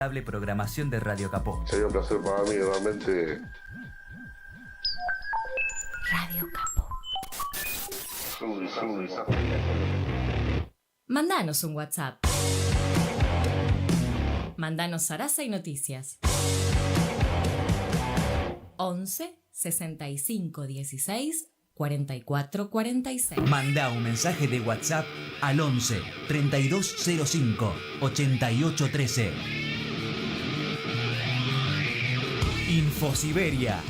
Programación de Radio Capó. Sería un placer para mí, realmente. Radio Capó. Mandanos un WhatsApp. Mandanos zaraza y noticias. 11 65 16 44 46. Manda un mensaje de WhatsApp al 11 3205 8813. Infosiberia,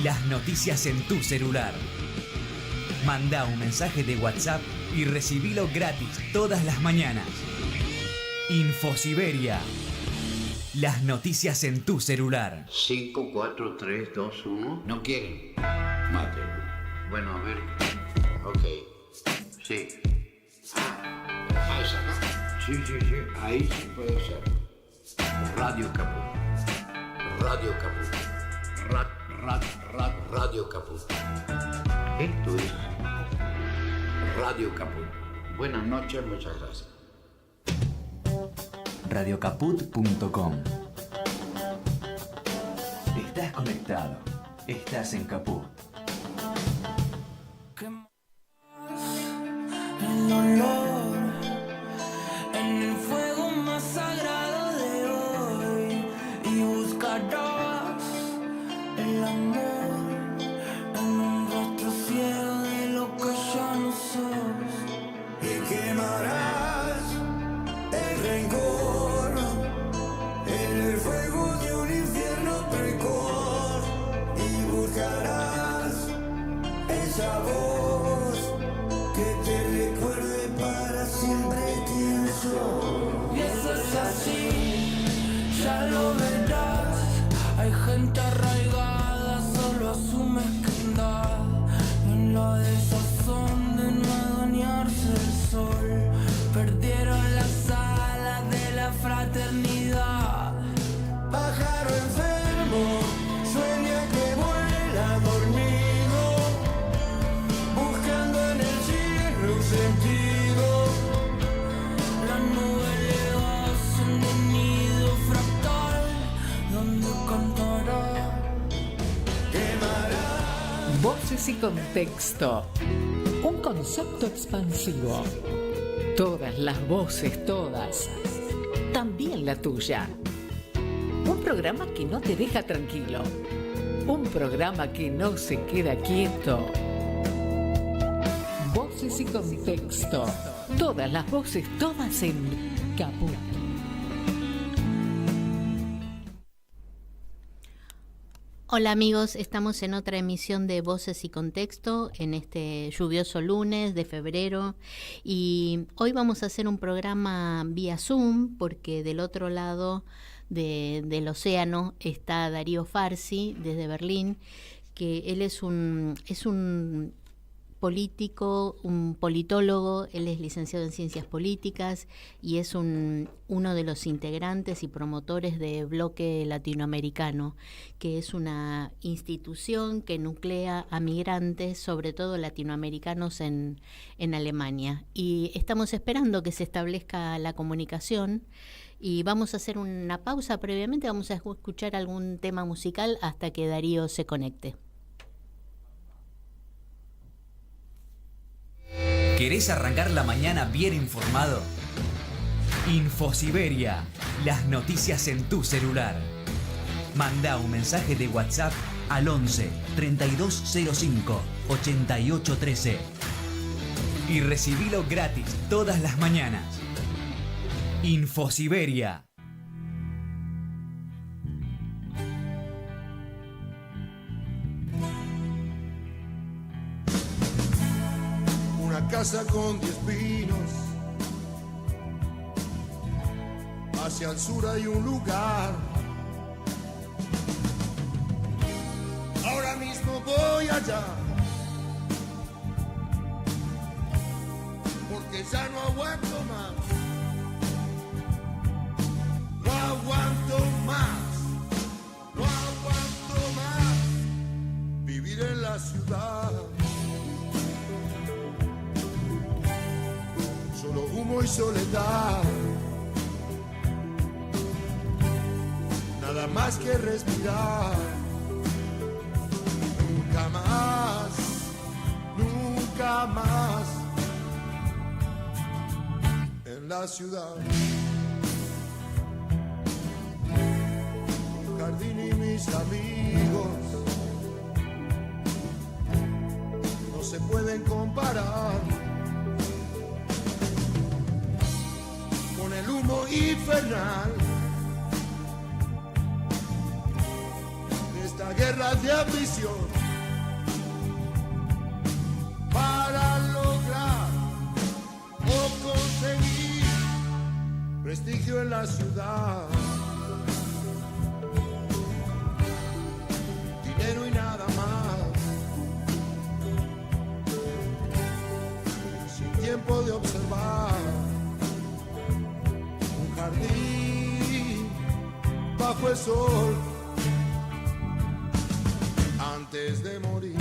las noticias en tu celular. Manda un mensaje de WhatsApp y recibilo gratis todas las mañanas. Infosiberia, las noticias en tu celular. 5, 4, 3, 2, 1. ¿No quieren? Mate. Bueno, a ver. Ok. Sí. Esa, ¿no? Sí. Ahí sí puede ser. Radio Caput. Radio Caput. Radio Caput. Esto es Radio Caput. Buenas noches, muchas gracias. Radiocaput.com. Estás conectado. Estás en Caput. El olor en el fuego más sagrado de hoy, y buscarás el amor en un rostro ciego de lo que ya no sos, y quemarás el rencor en el fuego de un infierno precor, y buscarás esa voz que te recuerde para siempre quién soy. Y eso es así, ya lo verás. Hay gente arraigada solo a su mezquindad, en la desazón de no adueñarse del sol. Perdieron las alas de la fraternidad. Pájaro enfermo, sueña que vuela dormido, buscando en el cielo un sentido. La nube eleva un nido fractal donde cantará, quemará. Voces y contexto. Un concepto expansivo. Todas las voces, todas. También la tuya. Un programa que no te deja tranquilo. Un programa que no se queda quieto. Voces y contexto. Todas las voces, todas en Caput. Hola amigos, estamos en otra emisión de Voces y Contexto en este lluvioso lunes de febrero, y hoy vamos a hacer un programa vía Zoom porque del otro lado del océano está Darío Farsi desde Berlín, que él es un político, un politólogo. Él es licenciado en Ciencias Políticas y es uno de los integrantes y promotores de Bloque Latinoamericano, que es una institución que nuclea a migrantes, sobre todo latinoamericanos, en Alemania. Y estamos esperando que se establezca la comunicación y vamos a hacer una pausa previamente. Vamos a escuchar algún tema musical hasta que Darío se conecte. ¿Querés arrancar la mañana bien informado? Infosiberia, las noticias en tu celular. Manda un mensaje de WhatsApp al 11 3205 8813 y recibilo gratis todas las mañanas. Infosiberia. Una casa con 10 pinos, hacia el sur hay un lugar. Ahora mismo voy allá, porque ya no aguanto más. No aguanto más, no aguanto más vivir en la ciudad. Solo humo y soledad. nada más que respirar. Nunca más, nunca más en la ciudad. Mi jardín y mis amigos no se pueden comparar con el humo infernal de esta guerra de ambición para lograr o conseguir prestigio en la ciudad, dinero y nada más, sin tiempo de observar un jardín bajo el sol antes de morir.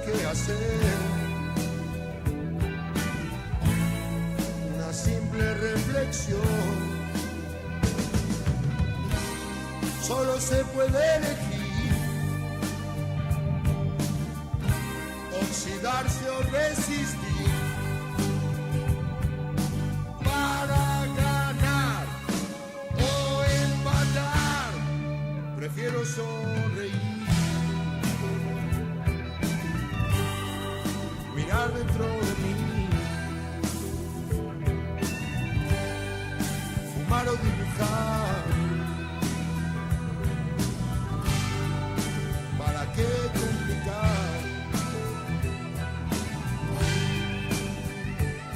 Que hacer una simple reflexión, solo se puede elegir oxidarse o resistir. Para ganar o empatar, prefiero sonreír. Mirar dentro de mí, fumar o dibujar. ¿Para qué complicar?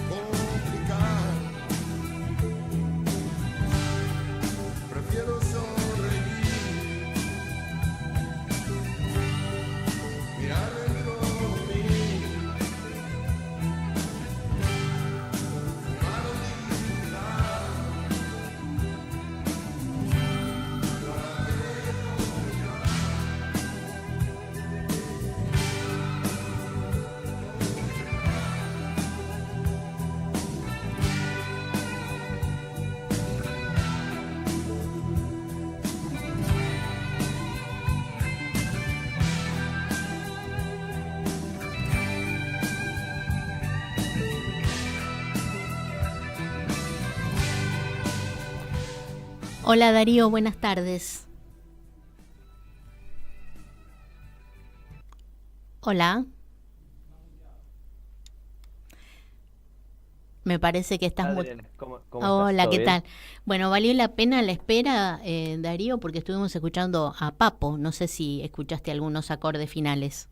Complicar. Prefiero sonreír. Mirar dentro de mí. Hola Darío, buenas tardes. Hola. Me parece que estás muy... ¿Cómo Hola, estás? ¿qué ¿Todo tal? bien? Bueno, valió la pena la espera, Darío, porque estuvimos escuchando a Papo. No sé si escuchaste algunos acordes finales.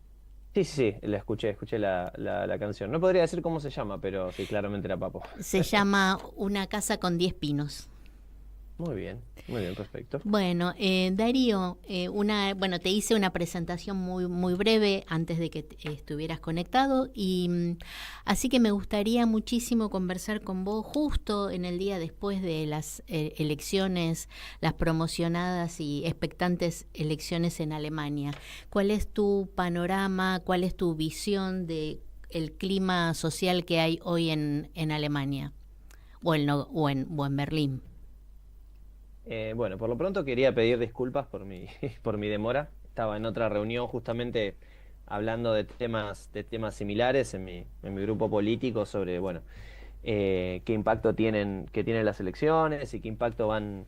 Sí, la escuché la canción. No podría decir cómo se llama, pero sí, claramente era Papo. Se llama Una casa con 10 pinos. Muy bien, perfecto. Bueno, Darío, bueno, te hice una presentación muy breve antes de que estuvieras conectado y así que me gustaría muchísimo conversar con vos justo en el día después de las elecciones, las promocionadas y expectantes elecciones en Alemania. ¿Cuál es tu panorama? ¿Cuál es tu visión de el clima social que hay hoy en Alemania o en Berlín? Bueno, por lo pronto quería pedir disculpas por por mi demora. Estaba en otra reunión justamente hablando de temas similares en mi grupo político sobre, bueno, qué impacto que tienen las elecciones y qué impacto van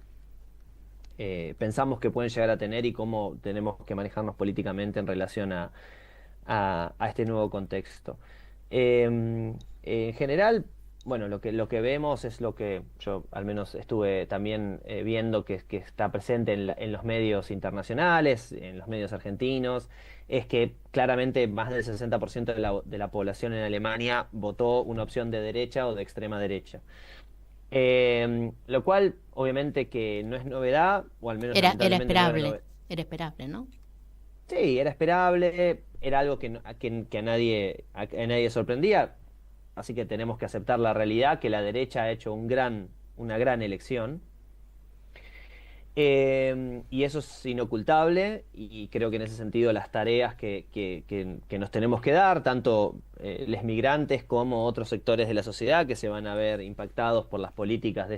pensamos que pueden llegar a tener y cómo tenemos que manejarnos políticamente en relación a este nuevo contexto. En general, bueno, lo que vemos es lo que yo al menos estuve también viendo que está presente en los medios internacionales, en los medios argentinos, es que claramente más del 60% de la población en Alemania votó una opción de derecha o de extrema derecha. Lo cual obviamente que no es novedad, o al menos Era lamentablemente no era esperable, era esperable, ¿no? Sí, era esperable, era algo que a nadie sorprendía, así que tenemos que aceptar la realidad que la derecha ha hecho una gran elección. Y eso es inocultable y creo que en ese sentido las tareas que nos tenemos que dar, tanto los migrantes como otros sectores de la sociedad que se van a ver impactados por las políticas de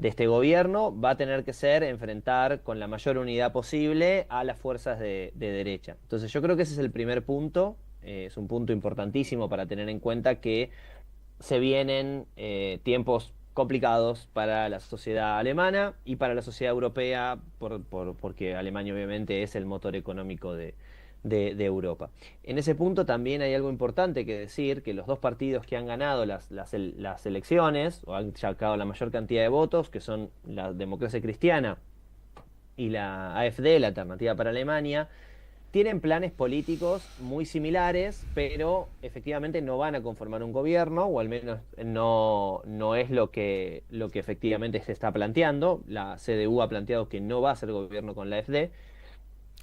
este gobierno, va a tener que ser enfrentar con la mayor unidad posible a las fuerzas de derecha. Entonces yo creo que ese es el primer punto, es un punto importantísimo para tener en cuenta que se vienen tiempos complicados para la sociedad alemana y para la sociedad europea, porque Alemania obviamente es el motor económico de Europa. En ese punto también hay algo importante que decir, que los dos partidos que han ganado las elecciones, o han sacado la mayor cantidad de votos, que son la Democracia Cristiana y la AfD, la Alternativa para Alemania, tienen planes políticos muy similares, pero efectivamente no van a conformar un gobierno, o al menos no es lo que efectivamente se está planteando. La CDU ha planteado que no va a hacer gobierno con la AfD.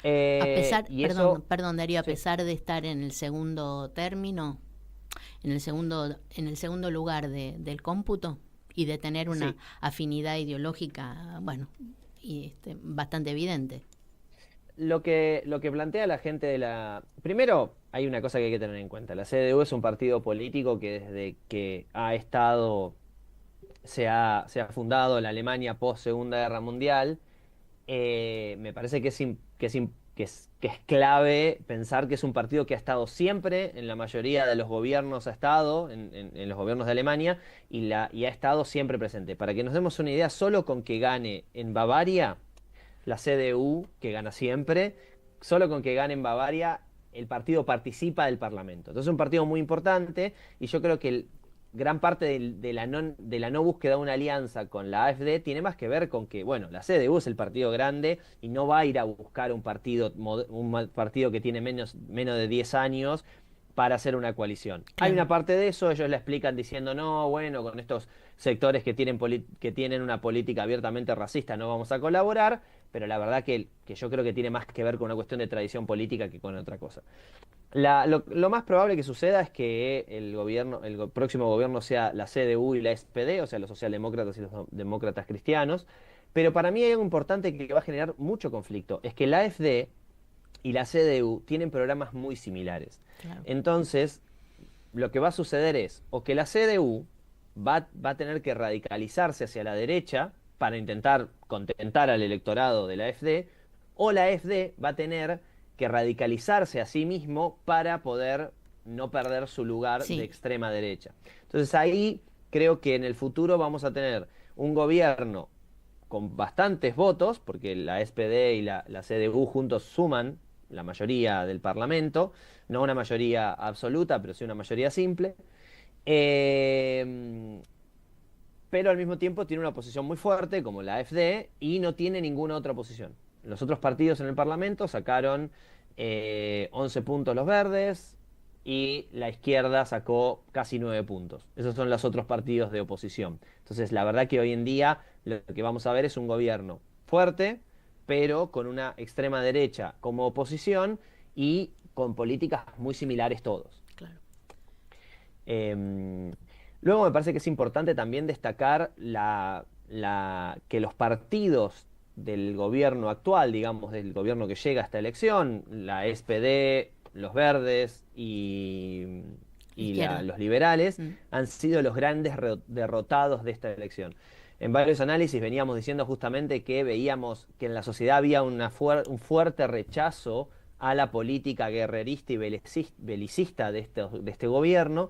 A pesar, Y perdón, eso, perdón, Darío, a sí. pesar de estar en el segundo término, en el segundo lugar del cómputo y de tener una Sí. afinidad ideológica, bueno, bastante evidente. Lo que plantea la gente de la... Primero, hay una cosa que hay que tener en cuenta. La CDU es un partido político que desde que se ha fundado en la Alemania post Segunda Guerra Mundial, me parece que es clave pensar que es un partido que ha estado siempre, en la mayoría de los gobiernos ha estado, en los gobiernos de Alemania, y ha estado siempre presente. Para que nos demos una idea, solo con que gane en Bavaria, la CDU, que gana siempre, solo con que gane en Bavaria, el partido participa del Parlamento. Entonces es un partido muy importante y yo creo que gran parte de la no búsqueda de una alianza con la AfD tiene más que ver con que, bueno, la CDU es el partido grande y no va a ir a buscar un partido que tiene menos de 10 años para hacer una coalición. Claro. Hay una parte de eso, ellos la explican diciendo, no, bueno, con estos sectores que tienen una política abiertamente racista no vamos a colaborar, pero la verdad que yo creo que tiene más que ver con una cuestión de tradición política que con otra cosa. Lo más probable que suceda es que el próximo gobierno sea la CDU y la SPD, o sea, los socialdemócratas y los demócratas cristianos, pero para mí hay algo importante que va a generar mucho conflicto, es que la AfD y la CDU tienen programas muy similares. Claro. Entonces, lo que va a suceder es, o que la CDU va a tener que radicalizarse hacia la derecha para intentar contentar al electorado de la AfD, o la AfD va a tener que radicalizarse a sí mismo para poder no perder su lugar Sí. de extrema derecha. Entonces ahí creo que en el futuro vamos a tener un gobierno con bastantes votos, porque la SPD y la CDU juntos suman la mayoría del Parlamento, no una mayoría absoluta, pero sí una mayoría simple. Pero al mismo tiempo tiene una oposición muy fuerte, como la AfD, y no tiene ninguna otra oposición. Los otros partidos en el Parlamento sacaron 11 puntos los verdes, y la izquierda sacó casi 9 puntos. Esos son los otros partidos de oposición. Entonces, la verdad que hoy en día lo que vamos a ver es un gobierno fuerte, pero con una extrema derecha como oposición y con políticas muy similares todos. Claro. Luego me parece que es importante también destacar que los partidos del gobierno actual, digamos, del gobierno que llega a esta elección, la SPD, los verdes y los liberales, han sido los grandes derrotados de esta elección. En varios análisis veníamos diciendo justamente que veíamos que en la sociedad había un fuerte rechazo a la política guerrerista y belicista de este gobierno,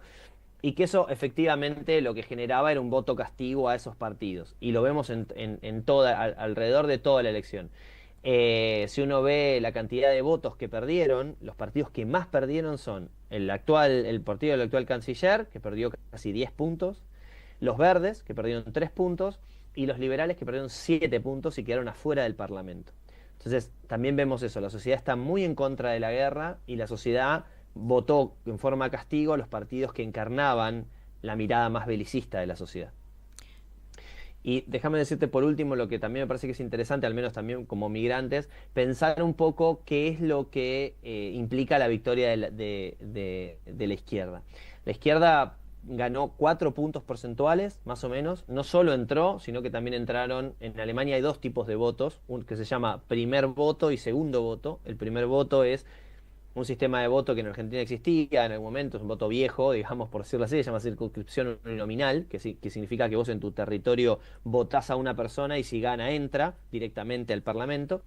y que eso efectivamente lo que generaba era un voto castigo a esos partidos. Y lo vemos alrededor de toda la elección. Si uno ve la cantidad de votos que perdieron, los partidos que más perdieron son el partido del actual canciller, que perdió casi 10 puntos, los verdes, que perdieron 3 puntos, y los liberales, que perdieron 7 puntos y quedaron afuera del Parlamento. Entonces, también vemos eso, la sociedad está muy en contra de la guerra y la sociedad votó en forma castigo a los partidos que encarnaban la mirada más belicista de la sociedad. Y déjame decirte por último lo que también me parece que es interesante, al menos también como migrantes, pensar un poco qué es lo que implica la victoria de la izquierda. La izquierda ganó 4 puntos porcentuales, más o menos. No solo entró, sino que también entraron. En Alemania hay 2 tipos de votos, un que se llama primer voto y segundo voto. El primer voto es un sistema de voto que en Argentina existía en algún momento, es un voto viejo, digamos, por decirlo así, se llama circunscripción uninominal, que significa que vos en tu territorio votás a una persona y si gana entra directamente al Parlamento.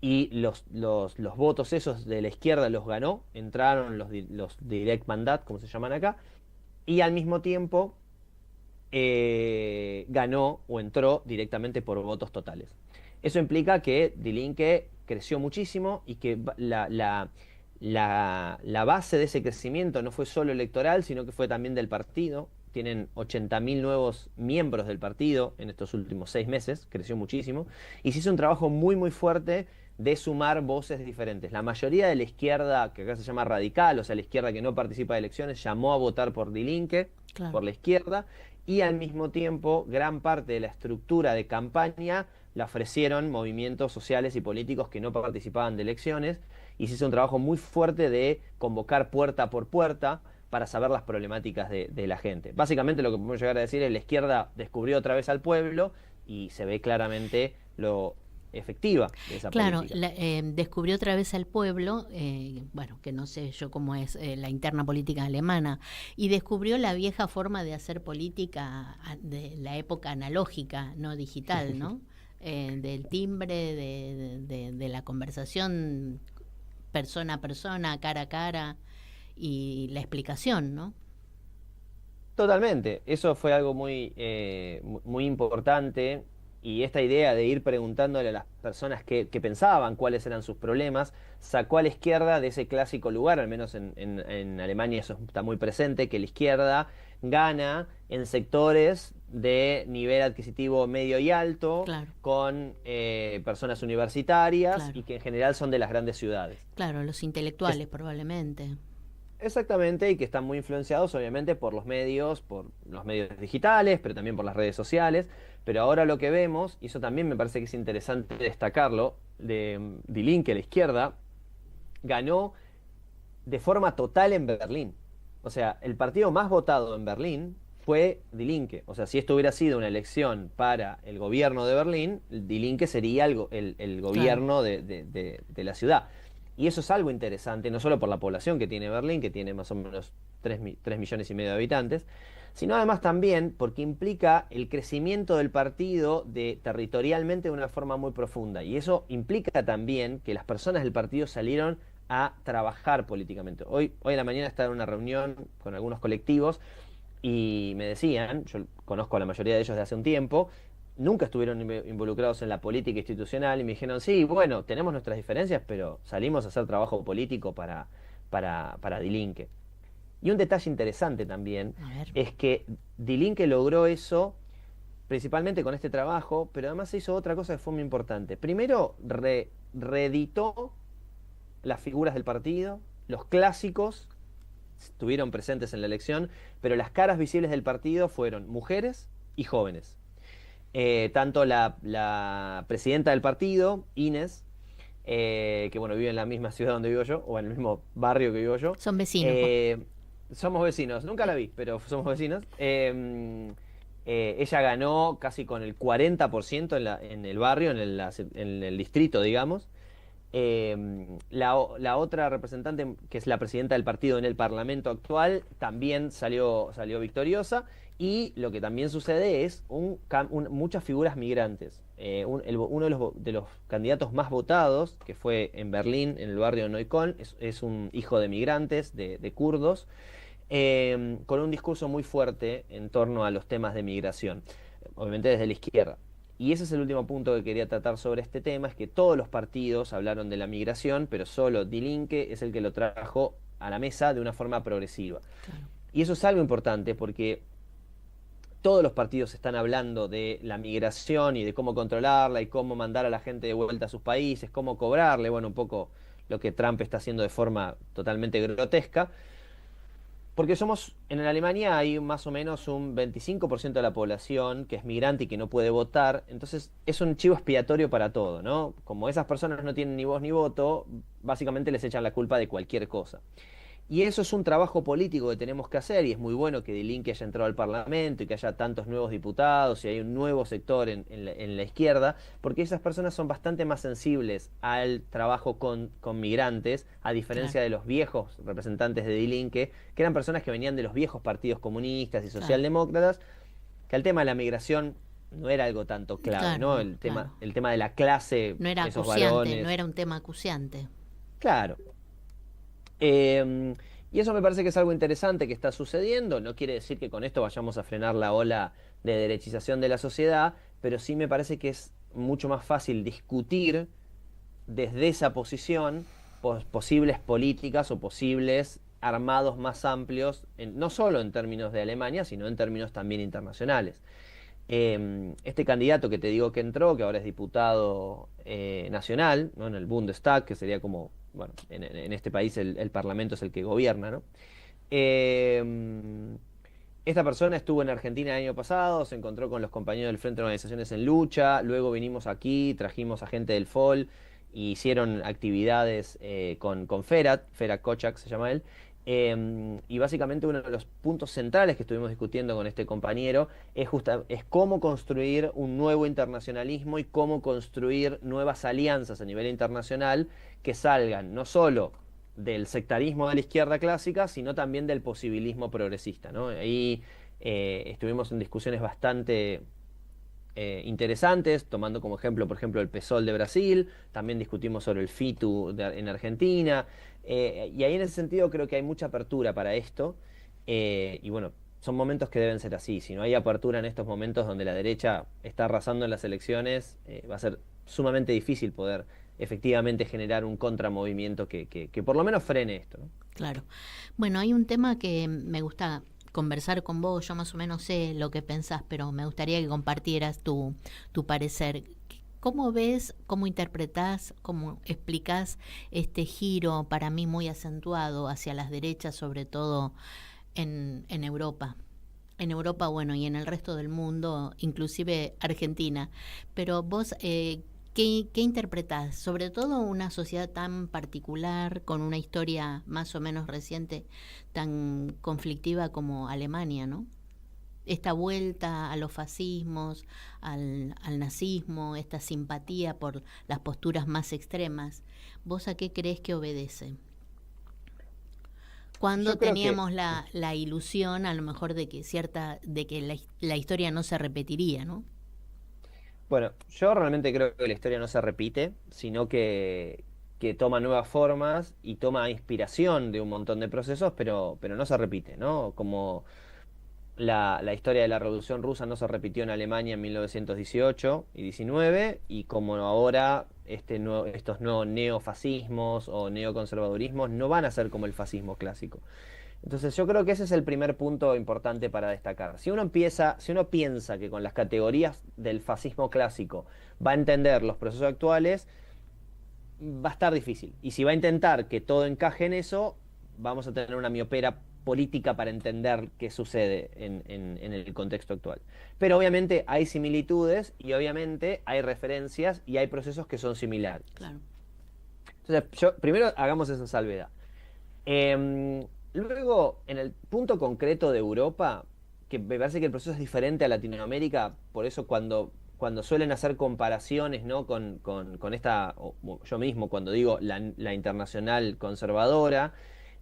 Y los votos esos de la izquierda los ganó, entraron los direct mandat, como se llaman acá, y al mismo tiempo ganó o entró directamente por votos totales. Eso implica que Die Linke creció muchísimo y que la base de ese crecimiento no fue solo electoral, sino que fue también del partido. Tienen 80.000 nuevos miembros del partido en estos últimos 6 meses, creció muchísimo, y se hizo un trabajo muy muy fuerte de sumar voces diferentes. La mayoría de la izquierda, que acá se llama radical, o sea, la izquierda que no participa de elecciones, llamó a votar por Die Linke, claro, por la izquierda, y al mismo tiempo gran parte de la estructura de campaña la ofrecieron movimientos sociales y políticos que no participaban de elecciones, y se hizo un trabajo muy fuerte de convocar puerta por puerta para saber las problemáticas de la gente. Básicamente lo que podemos llegar a decir es que la izquierda descubrió otra vez al pueblo y se ve claramente lo efectiva de esa política. Claro, descubrió otra vez al pueblo, bueno, que no sé yo cómo es la interna política alemana, y descubrió la vieja forma de hacer política de la época analógica, no digital, ¿no? Del timbre, de la conversación persona a persona, cara a cara, y la explicación, ¿no? Totalmente, eso fue algo muy importante, y esta idea de ir preguntándole a las personas qué pensaban, cuáles eran sus problemas, sacó a la izquierda de ese clásico lugar, al menos en Alemania eso está muy presente, que la izquierda gana en sectores de nivel adquisitivo medio y alto, claro, con personas universitarias, claro, y que en general son de las grandes ciudades. Claro, los intelectuales probablemente. Exactamente, y que están muy influenciados obviamente por los medios digitales, pero también por las redes sociales. Pero ahora lo que vemos, y eso también me parece que es interesante destacarlo, de Die Linke, la izquierda, ganó de forma total en Berlín. O sea, el partido más votado en Berlín fue Die Linke. O sea, si esto hubiera sido una elección para el gobierno de Berlín, Die Linke sería el gobierno, claro, de la ciudad. Y eso es algo interesante, no solo por la población que tiene Berlín, que tiene más o menos 3 millones y medio de habitantes, sino además también porque implica el crecimiento del partido territorialmente de una forma muy profunda. Y eso implica también que las personas del partido salieron a trabajar políticamente. Hoy en la mañana estaba en una reunión con algunos colectivos y me decían, yo conozco a la mayoría de ellos de hace un tiempo, nunca estuvieron involucrados en la política institucional y me dijeron, sí, bueno, tenemos nuestras diferencias, pero salimos a hacer trabajo político para Die Linke. Y un detalle interesante también es que Die Linke logró eso principalmente con este trabajo, pero además hizo otra cosa que fue muy importante. Primero, reeditó las figuras del partido, los clásicos estuvieron presentes en la elección, pero las caras visibles del partido fueron mujeres y jóvenes. Tanto la presidenta del partido, Inés, que bueno, vive en la misma ciudad donde vivo yo, o en el mismo barrio que vivo yo. Son vecinos. Somos vecinos, nunca la vi, pero somos vecinos. Ella ganó casi con el 40% en el barrio, en el distrito, digamos. La otra representante, que es la presidenta del partido en el Parlamento actual, también salió victoriosa. Y lo que también sucede es muchas figuras migrantes. uno de los candidatos más votados, que fue en Berlín, en el barrio Neukölln, es un hijo de migrantes, de kurdos, con un discurso muy fuerte en torno a los temas de migración, obviamente desde la izquierda. Y ese es el último punto que quería tratar sobre este tema, es que todos los partidos hablaron de la migración, pero solo Die Linke es el que lo trajo a la mesa de una forma progresiva. Claro. Y eso es algo importante porque todos los partidos están hablando de la migración y de cómo controlarla y cómo mandar a la gente de vuelta a sus países, cómo cobrarle, bueno, un poco lo que Trump está haciendo de forma totalmente grotesca. Porque en Alemania hay más o menos un 25% de la población que es migrante y que no puede votar, entonces es un chivo expiatorio para todo, ¿no? Como esas personas no tienen ni voz ni voto, básicamente les echan la culpa de cualquier cosa. Y eso es un trabajo político que tenemos que hacer, y es muy bueno que Die Linke haya entrado al Parlamento y que haya tantos nuevos diputados y hay un nuevo sector en la izquierda, porque esas personas son bastante más sensibles al trabajo con migrantes, a diferencia de los viejos representantes de Die Linke, que eran personas que venían de los viejos partidos comunistas y socialdemócratas, que el tema de la migración no era algo tanto clave, ¿no? El tema de la clase, no era esos acuciante, varones. no era un tema acuciante. Claro. Y eso me parece que es algo interesante que está sucediendo. No quiere decir que con esto vayamos a frenar la ola de derechización de la sociedad, pero sí me parece que es mucho más fácil discutir desde esa posición posibles políticas o posibles armados más amplios, no solo en términos de Alemania, sino en términos también internacionales. Este candidato que te digo que entró, que ahora es diputado nacional, ¿no? En el Bundestag, que sería como, bueno, en este país el Parlamento es el que gobierna, ¿no? Esta persona estuvo en Argentina el año pasado, se encontró con los compañeros del Frente de Organizaciones en Lucha, luego vinimos aquí, trajimos a gente del FOL, y hicieron actividades con Ferat Kocak se llama él, y básicamente uno de los puntos centrales que estuvimos discutiendo con este compañero es cómo construir un nuevo internacionalismo y cómo construir nuevas alianzas a nivel internacional que salgan no solo del sectarismo de la izquierda clásica, sino también del posibilismo progresista, ¿no? Ahí estuvimos en discusiones bastante interesantes, tomando como ejemplo, por ejemplo, el PSOL de Brasil, también discutimos sobre el FITU en Argentina, y ahí en ese sentido creo que hay mucha apertura para esto, y bueno, son momentos que deben ser así. Si no hay apertura en estos momentos donde la derecha está arrasando en las elecciones, va a ser sumamente difícil poder efectivamente generar un contramovimiento que por lo menos frene esto, ¿no? Claro. Bueno, hay un tema que me gusta conversar con vos. Yo más o menos sé lo que pensás, pero me gustaría que compartieras tu parecer. ¿Cómo ves, cómo interpretás, cómo explicás este giro para mí muy acentuado hacia las derechas, sobre todo en Europa? En Europa, bueno, y en el resto del mundo, inclusive Argentina. Pero vos, ¿qué interpretás? Sobre todo una sociedad tan particular, con una historia más o menos reciente, tan conflictiva como Alemania, ¿no? Esta vuelta a los fascismos, al nazismo, esta simpatía por las posturas más extremas. ¿Vos a qué crees que obedece? Cuando teníamos la ilusión, a lo mejor, de que la historia no se repetiría, ¿no? Bueno, yo realmente creo que la historia no se repite, sino que toma nuevas formas y toma inspiración de un montón de procesos, pero no se repite, ¿no? Como la historia de la Revolución Rusa no se repitió en Alemania en 1918 y 19, y como ahora estos nuevos neofascismos o neoconservadurismos no van a ser como el fascismo clásico. Entonces yo creo que ese es el primer punto importante para destacar. Si uno piensa que con las categorías del fascismo clásico va a entender los procesos actuales, va a estar difícil. Y si va a intentar que todo encaje en eso, vamos a tener una miopera política para entender qué sucede en el contexto actual. Pero obviamente hay similitudes y obviamente hay referencias y hay procesos que son similares. Claro. Entonces, primero hagamos esa salvedad. Luego, en el punto concreto de Europa, que me parece que el proceso es diferente a Latinoamérica, por eso cuando suelen hacer comparaciones, ¿no? con esta, yo mismo cuando digo la internacional conservadora,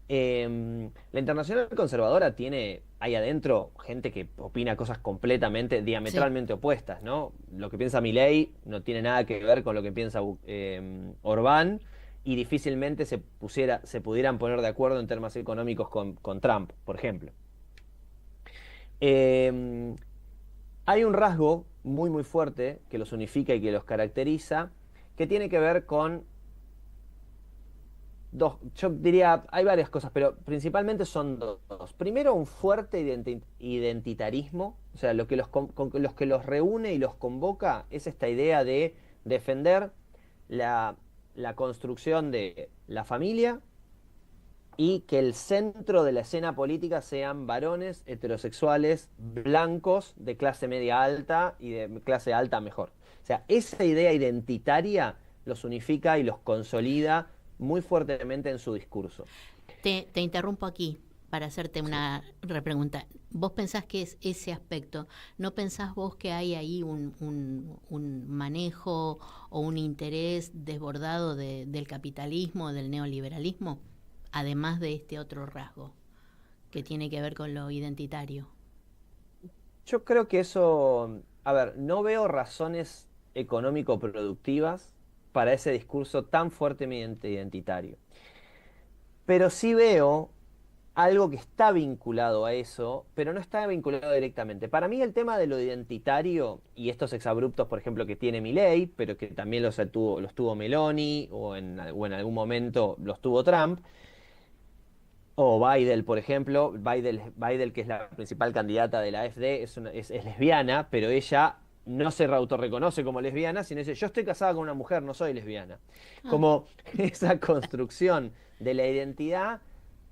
la internacional conservadora tiene hay adentro gente que opina cosas completamente, diametralmente opuestas, ¿no? Lo que piensa Milei no tiene nada que ver con lo que piensa Orbán, y difícilmente se pudieran poner de acuerdo en temas económicos con Trump, por ejemplo. Hay un rasgo muy muy fuerte que los unifica y que los caracteriza, que tiene que ver con yo diría, hay varias cosas, pero principalmente son dos. Primero, un fuerte identitarismo, o sea, lo que los que los reúne y los convoca es esta idea de defender la construcción de la familia, y que el centro de la escena política sean varones heterosexuales, blancos, de clase media alta y de clase alta mejor. O sea, esa idea identitaria los unifica y los consolida muy fuertemente en su discurso. Te interrumpo aquí para hacerte una repregunta. ¿Vos pensás que es ese aspecto? ¿No pensás vos que hay ahí un manejo o un interés desbordado del capitalismo, del neoliberalismo? Además de este otro rasgo que tiene que ver con lo identitario. Yo creo que eso, a ver, no veo razones económico-productivas para ese discurso tan fuertemente identitario. Pero sí veo algo que está vinculado a eso, pero no está vinculado directamente. Para mí el tema de lo identitario y estos exabruptos, por ejemplo, que tiene Milei, pero que también los tuvo Meloni o en algún momento los tuvo Trump, o Biden, por ejemplo. Biden, que es la principal candidata de la AfD, es lesbiana, pero ella no se autorreconoce como lesbiana, sino dice, yo estoy casada con una mujer, no soy lesbiana. Como esa construcción de la identidad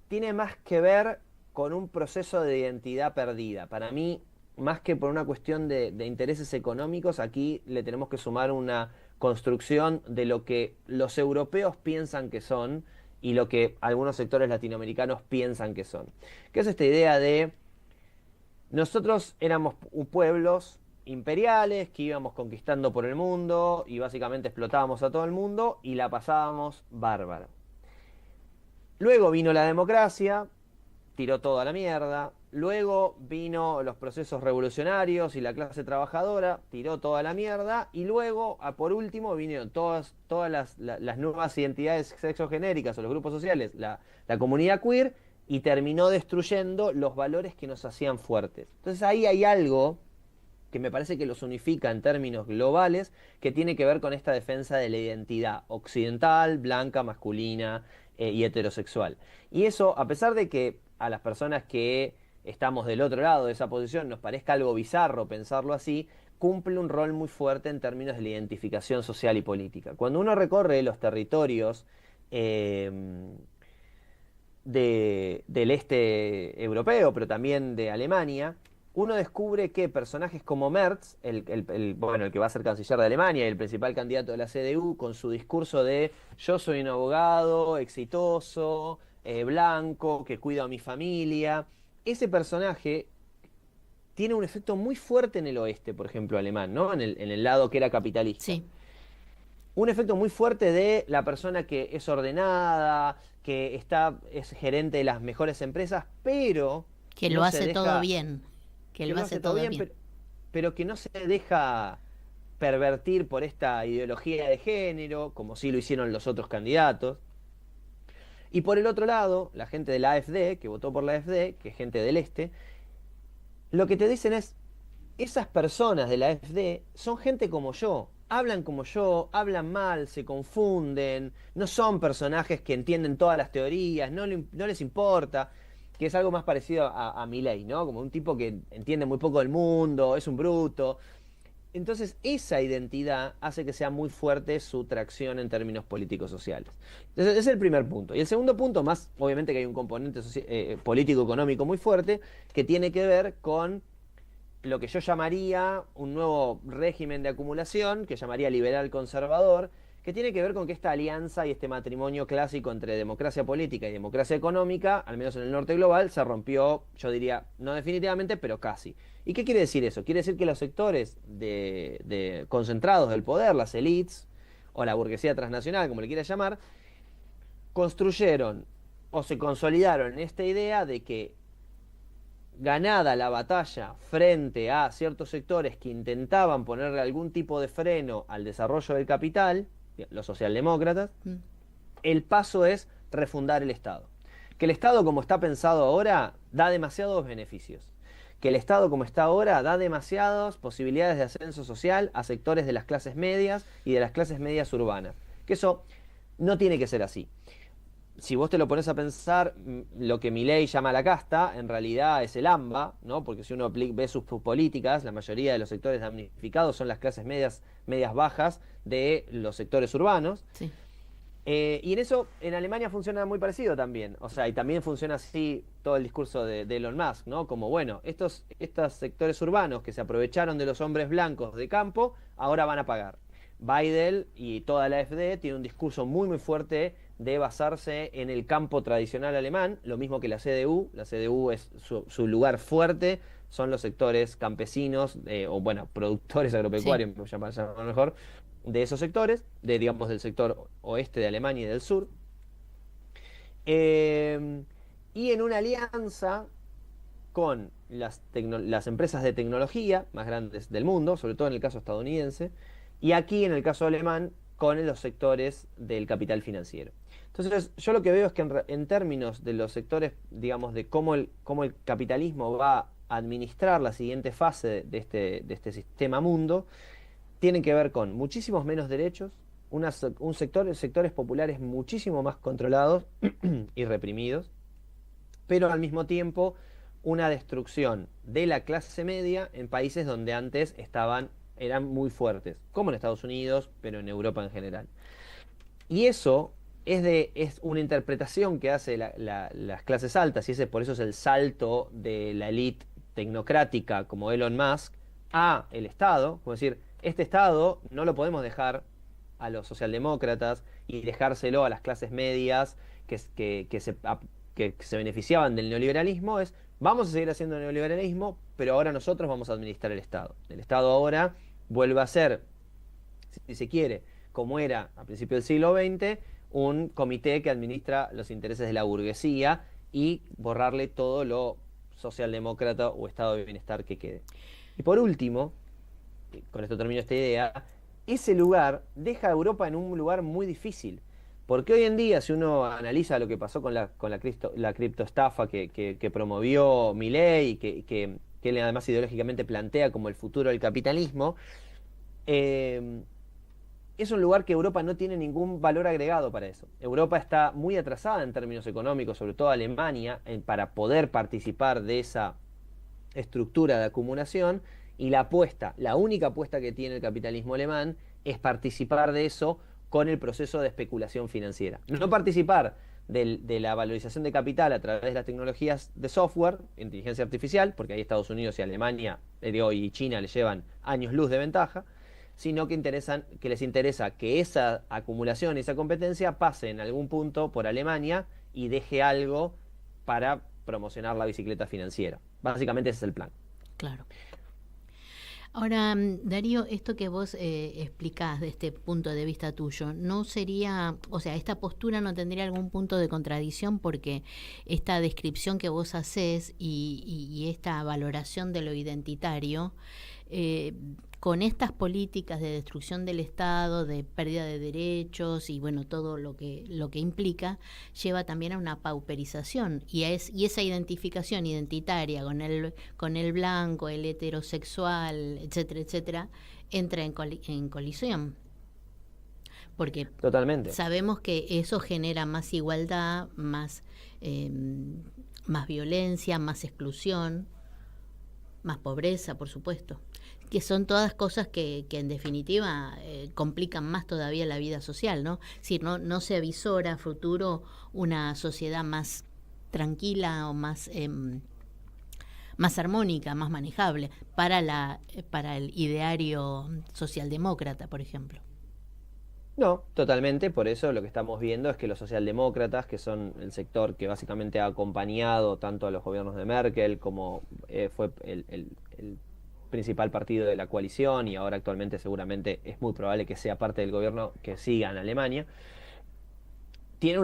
tiene más que ver con un proceso de identidad perdida. Para mí, más que por una cuestión de intereses económicos, aquí le tenemos que sumar una construcción de lo que los europeos piensan que son, y lo que algunos sectores latinoamericanos piensan que son. Que es esta idea de nosotros éramos pueblos imperiales que íbamos conquistando por el mundo y básicamente explotábamos a todo el mundo y la pasábamos bárbaro. Luego vino la democracia, tiró todo a la mierda. Luego vino los procesos revolucionarios y la clase trabajadora, tiró toda la mierda. Y luego, por último, vinieron todas las nuevas identidades sexogenéricas o los grupos sociales, la comunidad queer, y terminó destruyendo los valores que nos hacían fuertes. Entonces ahí hay algo que me parece que los unifica en términos globales, que tiene que ver con esta defensa de la identidad occidental, blanca, masculina y heterosexual. Y eso, a pesar de que a las personas que estamos del otro lado de esa posición nos parezca algo bizarro pensarlo así, cumple un rol muy fuerte en términos de la identificación social y política. Cuando uno recorre los territorios del este europeo, pero también de Alemania, uno descubre que personajes como Merz, el que va a ser canciller de Alemania y el principal candidato de la CDU, con su discurso de yo soy un abogado exitoso, blanco, que cuido a mi familia, ese personaje tiene un efecto muy fuerte en el oeste, por ejemplo, alemán, ¿no? En el lado que era capitalista. Sí. Un efecto muy fuerte de la persona que es ordenada, que es gerente de las mejores empresas, pero que lo hace todo bien. Que lo hace todo bien. Pero que no se deja pervertir por esta ideología de género, como sí lo hicieron los otros candidatos. Y por el otro lado, la gente de la AfD, que votó por la AfD, que es gente del este, lo que te dicen es, esas personas de la AfD son gente como yo, hablan como yo, hablan mal, se confunden, no son personajes que entienden todas las teorías, no les importa, que es algo más parecido a Milei, ¿no? Como un tipo que entiende muy poco del mundo, es un bruto. Entonces, esa identidad hace que sea muy fuerte su tracción en términos políticos sociales. Entonces, ese es el primer punto. Y el segundo punto, más obviamente que hay un componente político-económico muy fuerte, que tiene que ver con lo que yo llamaría un nuevo régimen de acumulación, que llamaría liberal-conservador, que tiene que ver con que esta alianza y este matrimonio clásico entre democracia política y democracia económica, al menos en el norte global, se rompió, yo diría, no definitivamente, pero casi. ¿Y qué quiere decir eso? Quiere decir que los sectores concentrados del poder, las élites, o la burguesía transnacional, como le quieras llamar, construyeron o se consolidaron en esta idea de que ganada la batalla frente a ciertos sectores que intentaban ponerle algún tipo de freno al desarrollo del capital, los socialdemócratas, el paso es refundar el Estado. Que el Estado, como está pensado ahora, da demasiados beneficios. Que el Estado, como está ahora, da demasiadas posibilidades de ascenso social a sectores de las clases medias y de las clases medias urbanas. Que eso no tiene que ser así. Si vos te lo pones a pensar, lo que Milei llama la casta, en realidad es el AMBA, ¿no? Porque si uno ve sus políticas, la mayoría de los sectores damnificados son las clases medias bajas de los sectores urbanos. Sí. Y en eso, en Alemania funciona muy parecido también. O sea, y también funciona así todo el discurso de Elon Musk, ¿no? Como, bueno, estos sectores urbanos que se aprovecharon de los hombres blancos de campo, ahora van a pagar. Biden y toda la AfD tiene un discurso muy, muy fuerte de basarse en el campo tradicional alemán, lo mismo que la CDU. La CDU es su lugar fuerte, son los sectores campesinos, o bueno, productores agropecuarios, sí, llamarlo mejor, de esos sectores, digamos, del sector oeste de Alemania y del sur. Y en una alianza con las empresas de tecnología más grandes del mundo, sobre todo en el caso estadounidense, y aquí en el caso alemán, con los sectores del capital financiero. Entonces, yo lo que veo es que en términos de los sectores, digamos, de cómo el capitalismo va a administrar la siguiente fase de este sistema mundo, tienen que ver con muchísimos menos derechos, sectores populares muchísimo más controlados y reprimidos, pero al mismo tiempo una destrucción de la clase media en países donde antes eran muy fuertes, como en Estados Unidos, pero en Europa en general. Y eso es una interpretación que hace las clases altas, y por eso es el salto de la élite tecnocrática como Elon Musk a el Estado, como decir, este Estado no lo podemos dejar a los socialdemócratas y dejárselo a las clases medias que se beneficiaban del neoliberalismo. Vamos a seguir haciendo neoliberalismo, pero ahora nosotros vamos a administrar el Estado. El Estado ahora vuelve a ser, si se quiere, como era a principios del siglo XX, un comité que administra los intereses de la burguesía y borrarle todo lo socialdemócrata o estado de bienestar que quede. Y por último, con esto termino esta idea, ese lugar deja a Europa en un lugar muy difícil. Porque hoy en día, si uno analiza lo que pasó con la criptoestafa que promovió Milei y que él además ideológicamente plantea como el futuro del capitalismo, es un lugar que Europa no tiene ningún valor agregado para eso. Europa está muy atrasada en términos económicos, sobre todo Alemania, para poder participar de esa estructura de acumulación, y la única apuesta que tiene el capitalismo alemán es participar de eso con el proceso de especulación financiera. No participar de la valorización de capital a través de las tecnologías de software, inteligencia artificial, porque ahí Estados Unidos y Alemania y China le llevan años luz de ventaja, sino que les interesa que esa acumulación y esa competencia pase en algún punto por Alemania y deje algo para promocionar la bicicleta financiera. Básicamente ese es el plan. Claro. Ahora, Darío, esto que vos explicás de este punto de vista tuyo, ¿no sería, o sea, esta postura no tendría algún punto de contradicción? Porque esta descripción que vos hacés y esta valoración de lo identitario, con estas políticas de destrucción del Estado, de pérdida de derechos y bueno, todo lo que implica, lleva también a una pauperización y esa identificación identitaria con el blanco, el heterosexual, etcétera, etcétera, entra en colisión. Porque totalmente sabemos que eso genera más igualdad, más violencia, más exclusión, más pobreza, por supuesto, que son todas cosas que en definitiva complican más todavía la vida social, ¿no? Si no se avisora a futuro una sociedad más tranquila o más armónica, más manejable para el ideario socialdemócrata, por ejemplo. No, totalmente. Por eso lo que estamos viendo es que los socialdemócratas, que son el sector que básicamente ha acompañado tanto a los gobiernos de Merkel como fue el principal partido de la coalición, y ahora actualmente seguramente es muy probable que sea parte del gobierno que siga en Alemania, tienen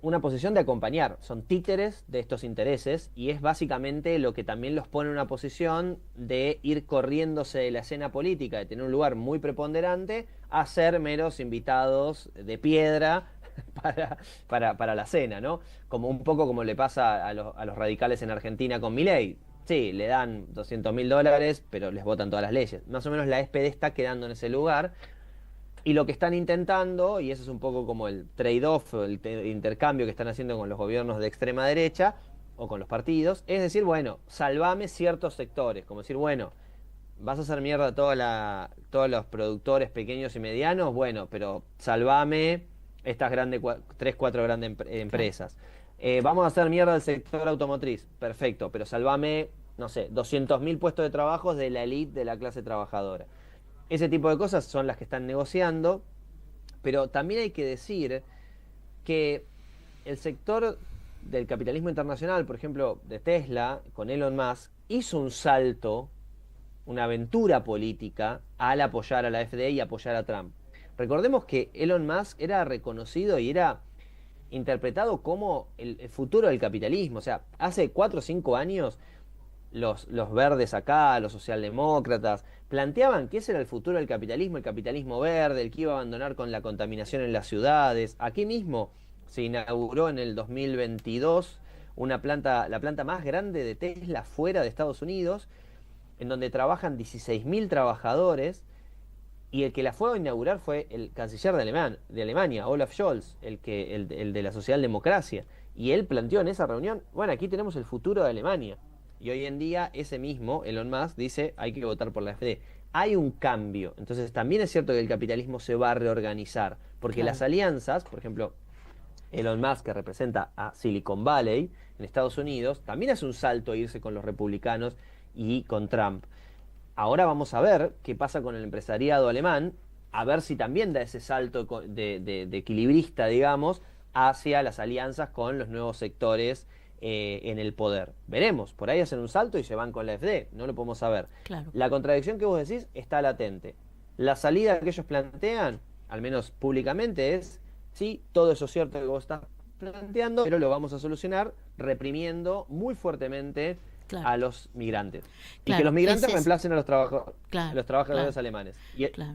una posición de acompañar, son títeres de estos intereses y es básicamente lo que también los pone en una posición de ir corriéndose de la escena política, de tener un lugar muy preponderante, a ser meros invitados de piedra para la cena, ¿no? Como un poco como le pasa a los radicales en Argentina con Milei. Sí, le dan $200.000, pero les votan todas las leyes. Más o menos la SPD está quedando en ese lugar. Y lo que están intentando, y eso es un poco como el trade-off, el intercambio que están haciendo con los gobiernos de extrema derecha o con los partidos, es decir, bueno, salvame ciertos sectores, como decir, bueno, vas a hacer mierda a todos los productores pequeños y medianos, bueno, pero salvame estas grandes, 3, 4 grandes empresas. Vamos a hacer mierda al sector automotriz, perfecto, pero salvame, no sé, 200.000 puestos de trabajo de la élite de la clase trabajadora. Ese tipo de cosas son las que están negociando, pero también hay que decir que el sector del capitalismo internacional, por ejemplo, de Tesla, con Elon Musk, hizo un salto, una aventura política al apoyar a la AfD y apoyar a Trump. Recordemos que Elon Musk era reconocido y era interpretado como el futuro del capitalismo. O sea, hace 4 o 5 años los verdes acá, los socialdemócratas, planteaban que ese era el futuro del capitalismo, el capitalismo verde, el que iba a abandonar con la contaminación en las ciudades. Aquí mismo se inauguró en el 2022 la planta más grande de Tesla fuera de Estados Unidos, en donde trabajan 16.000 trabajadores, y el que la fue a inaugurar fue el canciller de Alemania, Olaf Scholz, el de la socialdemocracia. Y él planteó en esa reunión, bueno, aquí tenemos el futuro de Alemania. Y hoy en día ese mismo, Elon Musk, dice hay que votar por la AfD. Hay un cambio. Entonces también es cierto que el capitalismo se va a reorganizar. Porque las alianzas, por ejemplo, Elon Musk, que representa a Silicon Valley en Estados Unidos, también hace un salto a irse con los republicanos y con Trump. Ahora vamos a ver qué pasa con el empresariado alemán, a ver si también da ese salto de equilibrista, digamos, hacia las alianzas con los nuevos sectores en el poder. Veremos, por ahí hacen un salto y se van con la AfD, no lo podemos saber. Claro. La contradicción que vos decís está latente. La salida que ellos plantean, al menos públicamente, es, sí, todo eso es cierto que vos estás planteando, pero lo vamos a solucionar reprimiendo muy fuertemente a los migrantes. Y que los migrantes reemplacen a los trabajadores alemanes.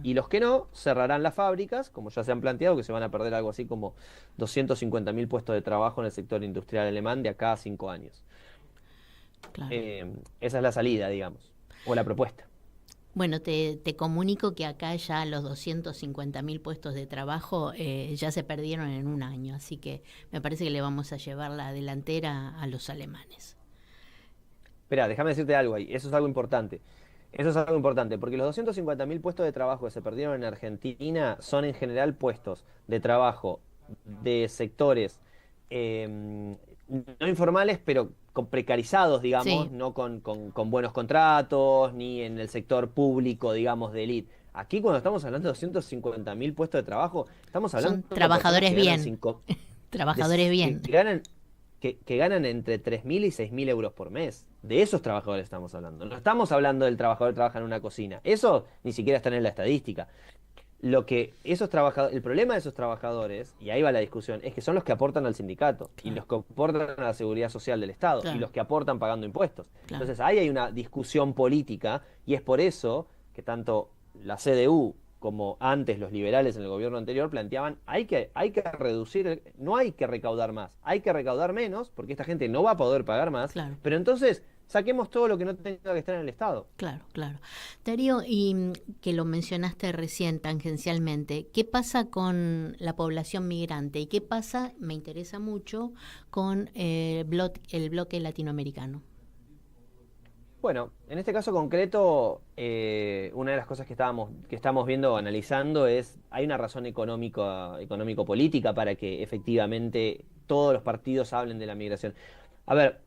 Y los que no, cerrarán las fábricas, como ya se han planteado, que se van a perder algo así como 250.000 puestos de trabajo en el sector industrial alemán de acá a 5 años. Claro. Esa es la salida, digamos, o la propuesta. Bueno, te comunico que acá ya los 250.000 puestos de trabajo ya se perdieron en un año, así que me parece que le vamos a llevar la delantera a los alemanes. Espera, déjame decirte algo ahí, eso es algo importante. Eso es algo importante, porque los 250.000 puestos de trabajo que se perdieron en Argentina son en general puestos de trabajo de sectores no informales, pero precarizados, digamos, sí. No con buenos contratos, ni en el sector público, digamos, de élite. Aquí cuando estamos hablando de 250.000 puestos de trabajo, estamos hablando son trabajadores bien. Trabajadores bien. Que ganan entre 3.000 y 6.000 euros por mes. De esos trabajadores estamos hablando. No estamos hablando del trabajador que trabaja en una cocina. Eso ni siquiera está en la estadística. El problema de esos trabajadores, y ahí va la discusión, es que son los que aportan al sindicato, claro, y los que aportan a la seguridad social del Estado, claro, y los que aportan pagando impuestos. Claro. Entonces ahí hay una discusión política, y es por eso que tanto la CDU como antes los liberales en el gobierno anterior planteaban, hay que reducir, no hay que recaudar más, hay que recaudar menos, porque esta gente no va a poder pagar más, claro, pero entonces saquemos todo lo que no tenga que estar en el Estado. Claro, claro. Darío, y que lo mencionaste recién tangencialmente, ¿qué pasa con la población migrante? ¿Y qué pasa, me interesa mucho, con el bloque latinoamericano? Bueno, en este caso concreto, una de las cosas que estamos viendo, analizando, es, hay una razón económico-política para que efectivamente todos los partidos hablen de la migración. A ver,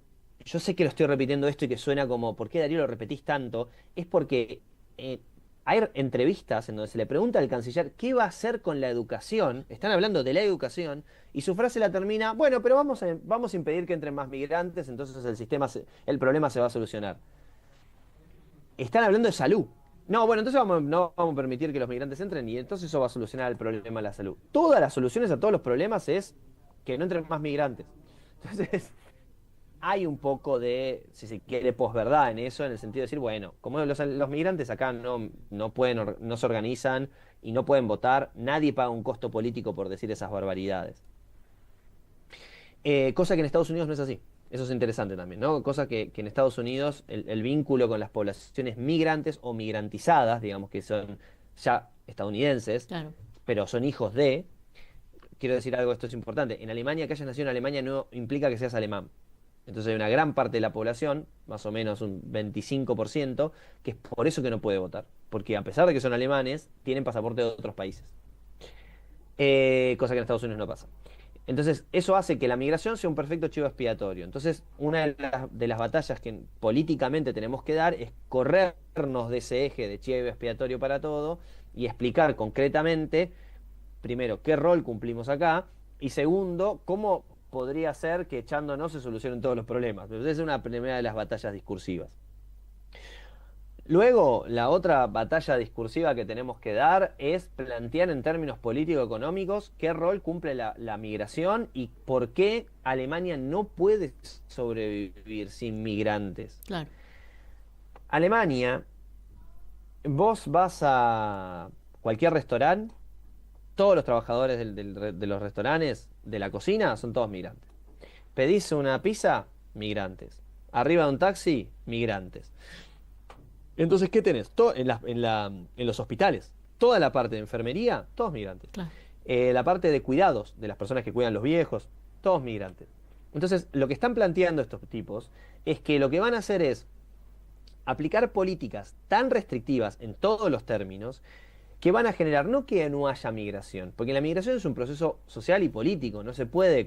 yo sé que lo estoy repitiendo esto y que suena como, ¿por qué Darío lo repetís tanto? Es porque hay entrevistas en donde se le pregunta al canciller qué va a hacer con la educación, están hablando de la educación, y su frase la termina, bueno, pero vamos a impedir que entren más migrantes, entonces el problema se va a solucionar. Están hablando de salud. No, bueno, entonces no vamos a permitir que los migrantes entren y entonces eso va a solucionar el problema de la salud. Todas las soluciones a todos los problemas es que no entren más migrantes. Entonces, hay un poco de, si se quiere, posverdad en eso, en el sentido de decir, bueno, como los migrantes acá no pueden, no se organizan y no pueden votar, nadie paga un costo político por decir esas barbaridades. Cosa que en Estados Unidos no es así. Eso es interesante también, ¿no? Cosa que en Estados Unidos el vínculo con las poblaciones migrantes o migrantizadas, digamos que son ya estadounidenses, Claro. pero son hijos de... Quiero decir algo, esto es importante. En Alemania, que hayas nacido en Alemania no implica que seas alemán. Entonces hay una gran parte de la población, más o menos un 25%, que es por eso que no puede votar. Porque a pesar de que son alemanes, tienen pasaporte de otros países. Cosa que en Estados Unidos no pasa. Entonces, eso hace que la migración sea un perfecto chivo expiatorio. Entonces, una de las batallas que políticamente tenemos que dar es corrernos de ese eje de chivo expiatorio para todo y explicar concretamente, primero, qué rol cumplimos acá, y segundo, cómo podría ser que echándonos se solucionen todos los problemas. Esa es una primera de las batallas discursivas. Luego, la otra batalla discursiva que tenemos que dar es plantear en términos político-económicos qué rol cumple la migración y por qué Alemania no puede sobrevivir sin migrantes. Claro. Alemania, vos vas a cualquier restaurante, todos los trabajadores de los restaurantes, de la cocina, son todos migrantes. Pedís una pizza, migrantes. Arriba de un taxi, migrantes. Entonces, ¿qué tenés? En los hospitales, toda la parte de enfermería, todos migrantes. Claro. La parte de cuidados, de las personas que cuidan los viejos, todos migrantes. Entonces, lo que están planteando estos tipos es que lo que van a hacer es aplicar políticas tan restrictivas en todos los términos que van a generar no que no haya migración, porque la migración es un proceso social y político, no se puede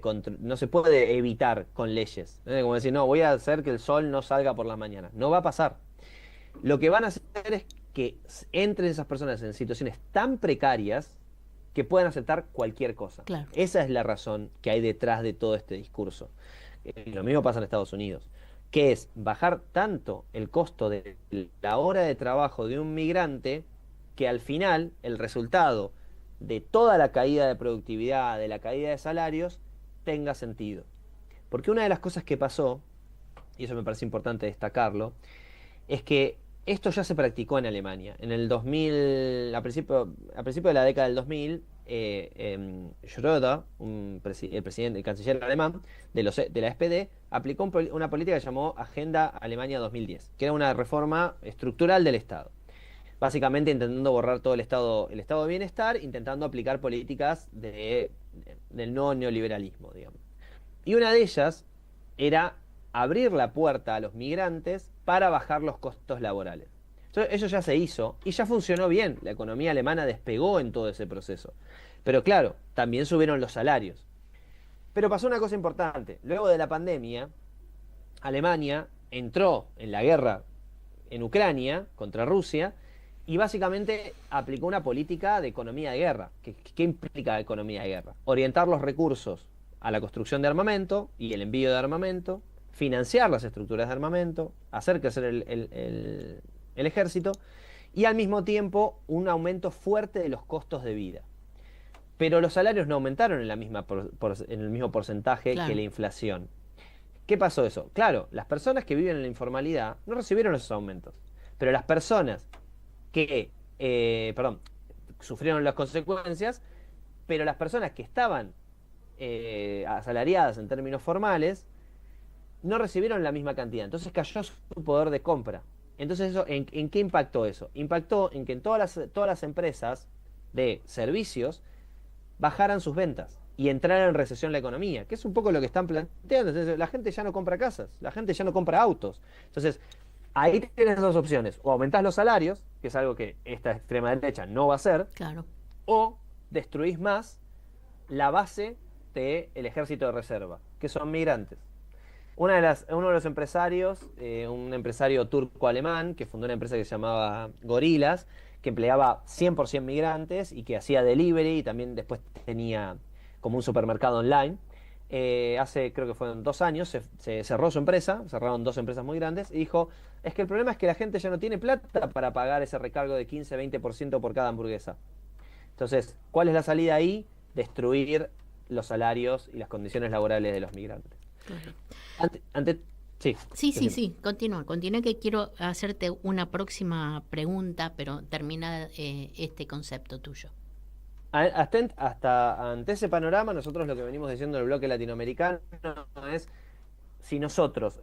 evitar con leyes. Como decir, no, voy a hacer que el sol no salga por las mañanas. No va a pasar. Lo que van a hacer es que entren esas personas en situaciones tan precarias que puedan aceptar cualquier cosa. Claro. Esa es la razón que hay detrás de todo este discurso. Lo mismo pasa en Estados Unidos, que es bajar tanto el costo de la hora de trabajo de un migrante que al final el resultado de toda la caída de productividad, de la caída de salarios, tenga sentido. Porque una de las cosas que pasó, y eso me parece importante destacarlo, es que esto ya se practicó en Alemania. En el 2000, a principio de la década del 2000, Schröder, el canciller alemán de la SPD, aplicó una política que llamó Agenda Alemania 2010, que era una reforma estructural del Estado. Básicamente intentando borrar todo el estado de bienestar, intentando aplicar políticas del no neoliberalismo, digamos. Y una de ellas era abrir la puerta a los migrantes para bajar los costos laborales. Entonces, eso ya se hizo y ya funcionó bien. La economía alemana despegó en todo ese proceso. Pero claro, también subieron los salarios. Pero pasó una cosa importante. Luego de la pandemia, Alemania entró en la guerra en Ucrania contra Rusia y básicamente aplicó una política de economía de guerra. ¿Qué implica economía de guerra? Orientar los recursos a la construcción de armamento y el envío de armamento, financiar las estructuras de armamento, hacer crecer el ejército y al mismo tiempo un aumento fuerte de los costos de vida. Pero los salarios no aumentaron en el mismo porcentaje Claro. que la inflación. ¿Qué pasó eso? Claro, las personas que viven en la informalidad no recibieron esos aumentos, pero las personas que, sufrieron las consecuencias, pero las personas que estaban asalariadas en términos formales no recibieron la misma cantidad. Entonces cayó su poder de compra. Entonces, eso, ¿en qué impactó eso? Impactó en que en todas las empresas de servicios bajaran sus ventas y entrara en recesión la economía, que es un poco lo que están planteando. Entonces, la gente ya no compra casas, la gente ya no compra autos. Entonces, ahí tienes dos opciones: o aumentás los salarios, que es algo que esta extrema derecha no va a hacer, Claro. o destruís más la base del ejército de reserva, que son migrantes. Uno de los empresarios, un empresario turco-alemán, que fundó una empresa que se llamaba Gorilas, que empleaba 100% migrantes y que hacía delivery y también después tenía como un supermercado online. Hace, creo que fueron 2 años, se cerró su empresa, cerraron 2 empresas muy grandes, y dijo, es que el problema es que la gente ya no tiene plata para pagar ese recargo de 15-20% por cada hamburguesa. Entonces, ¿cuál es la salida ahí? Destruir los salarios y las condiciones laborales de los migrantes. Claro. Sí. Sí, continúa, que quiero hacerte una próxima pregunta, pero termina este concepto tuyo. Ante ese panorama, nosotros lo que venimos diciendo en el bloque latinoamericano es, si nosotros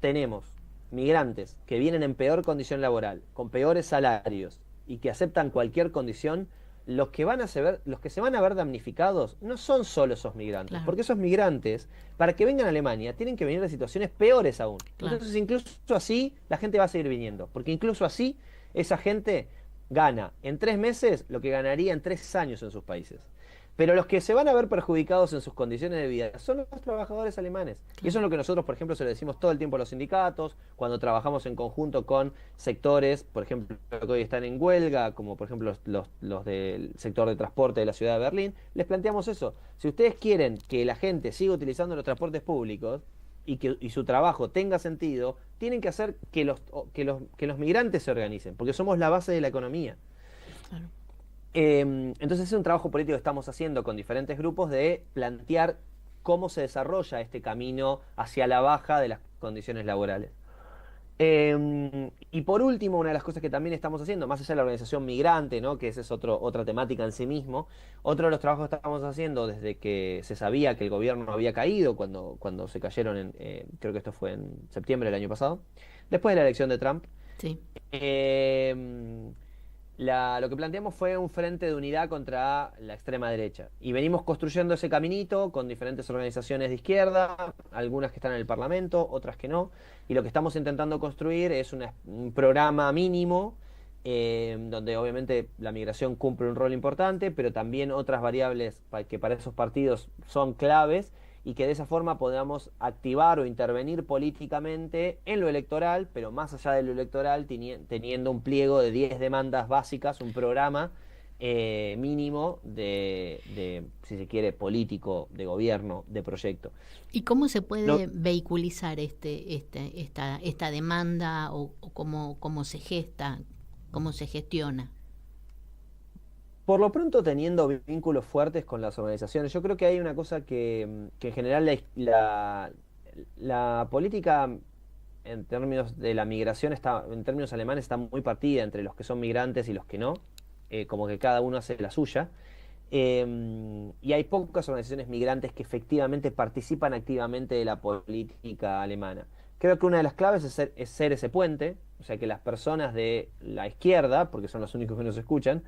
tenemos migrantes que vienen en peor condición laboral, con peores salarios y que aceptan cualquier condición, los que se van a ver damnificados no son solo esos migrantes, claro, porque esos migrantes, para que vengan a Alemania, tienen que venir de situaciones peores aún. Claro. Entonces, incluso así, la gente va a seguir viniendo, porque incluso así, esa gente gana en 3 meses lo que ganaría en 3 años en sus países. Pero los que se van a ver perjudicados en sus condiciones de vida son los trabajadores alemanes. Y eso es lo que nosotros, por ejemplo, se lo decimos todo el tiempo a los sindicatos, cuando trabajamos en conjunto con sectores, por ejemplo, que hoy están en huelga, como por ejemplo los del sector de transporte de la ciudad de Berlín, les planteamos eso. Si ustedes quieren que la gente siga utilizando los transportes públicos y su trabajo tenga sentido, tienen que hacer que los migrantes se organicen, porque somos la base de la economía. Claro. Entonces es un trabajo político que estamos haciendo con diferentes grupos de plantear cómo se desarrolla este camino hacia la baja de las condiciones laborales. Y por último, una de las cosas que también estamos haciendo, más allá de la organización migrante, ¿no?, que esa es otra temática en sí mismo, otro de los trabajos que estamos haciendo desde que se sabía que el gobierno había caído, cuando se cayeron, creo que esto fue en septiembre del año pasado, después de la elección de Trump. Sí. Lo que planteamos fue un frente de unidad contra la extrema derecha. Y venimos construyendo ese caminito con diferentes organizaciones de izquierda, algunas que están en el Parlamento, otras que no. Y lo que estamos intentando construir es un programa mínimo, donde obviamente la migración cumple un rol importante, pero también otras variables que para esos partidos son claves, y que de esa forma podamos activar o intervenir políticamente en lo electoral, pero más allá de lo electoral, teniendo un pliego de 10 demandas básicas, un programa mínimo de, si se quiere, político, de gobierno, de proyecto. ¿Y cómo se puede vehiculizar esta demanda o cómo se gesta, cómo se gestiona? Por lo pronto, teniendo vínculos fuertes con las organizaciones. Yo creo que hay una cosa que en general la política en términos de la migración en términos alemanes está muy partida entre los que son migrantes y los que no, como que cada uno hace la suya. Y hay pocas organizaciones migrantes que efectivamente participan activamente de la política alemana. Creo que una de las claves es ser ese puente, o sea, que las personas de la izquierda, porque son los únicos que nos escuchan,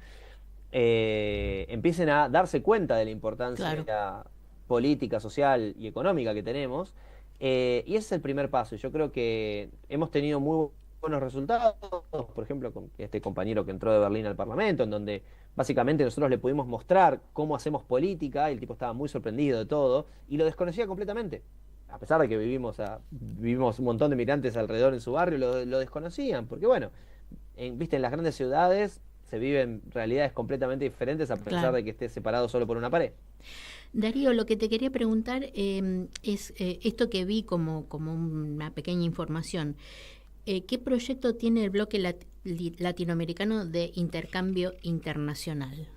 empiecen a darse cuenta de la importancia, claro, política, social y económica que tenemos, y ese es el primer paso. Y yo creo que hemos tenido muy buenos resultados, por ejemplo, con este compañero que entró de Berlín al Parlamento, en donde básicamente nosotros le pudimos mostrar cómo hacemos política, y el tipo estaba muy sorprendido de todo, y lo desconocía completamente. A pesar de que vivimos un montón de migrantes alrededor en su barrio, lo desconocían, porque bueno, viste, en las grandes ciudades se viven realidades completamente diferentes, a pesar, claro, de que esté separado solo por una pared. Darío, lo que te quería preguntar es esto que vi como una pequeña información. ¿Qué proyecto tiene el bloque latinoamericano de intercambio internacional?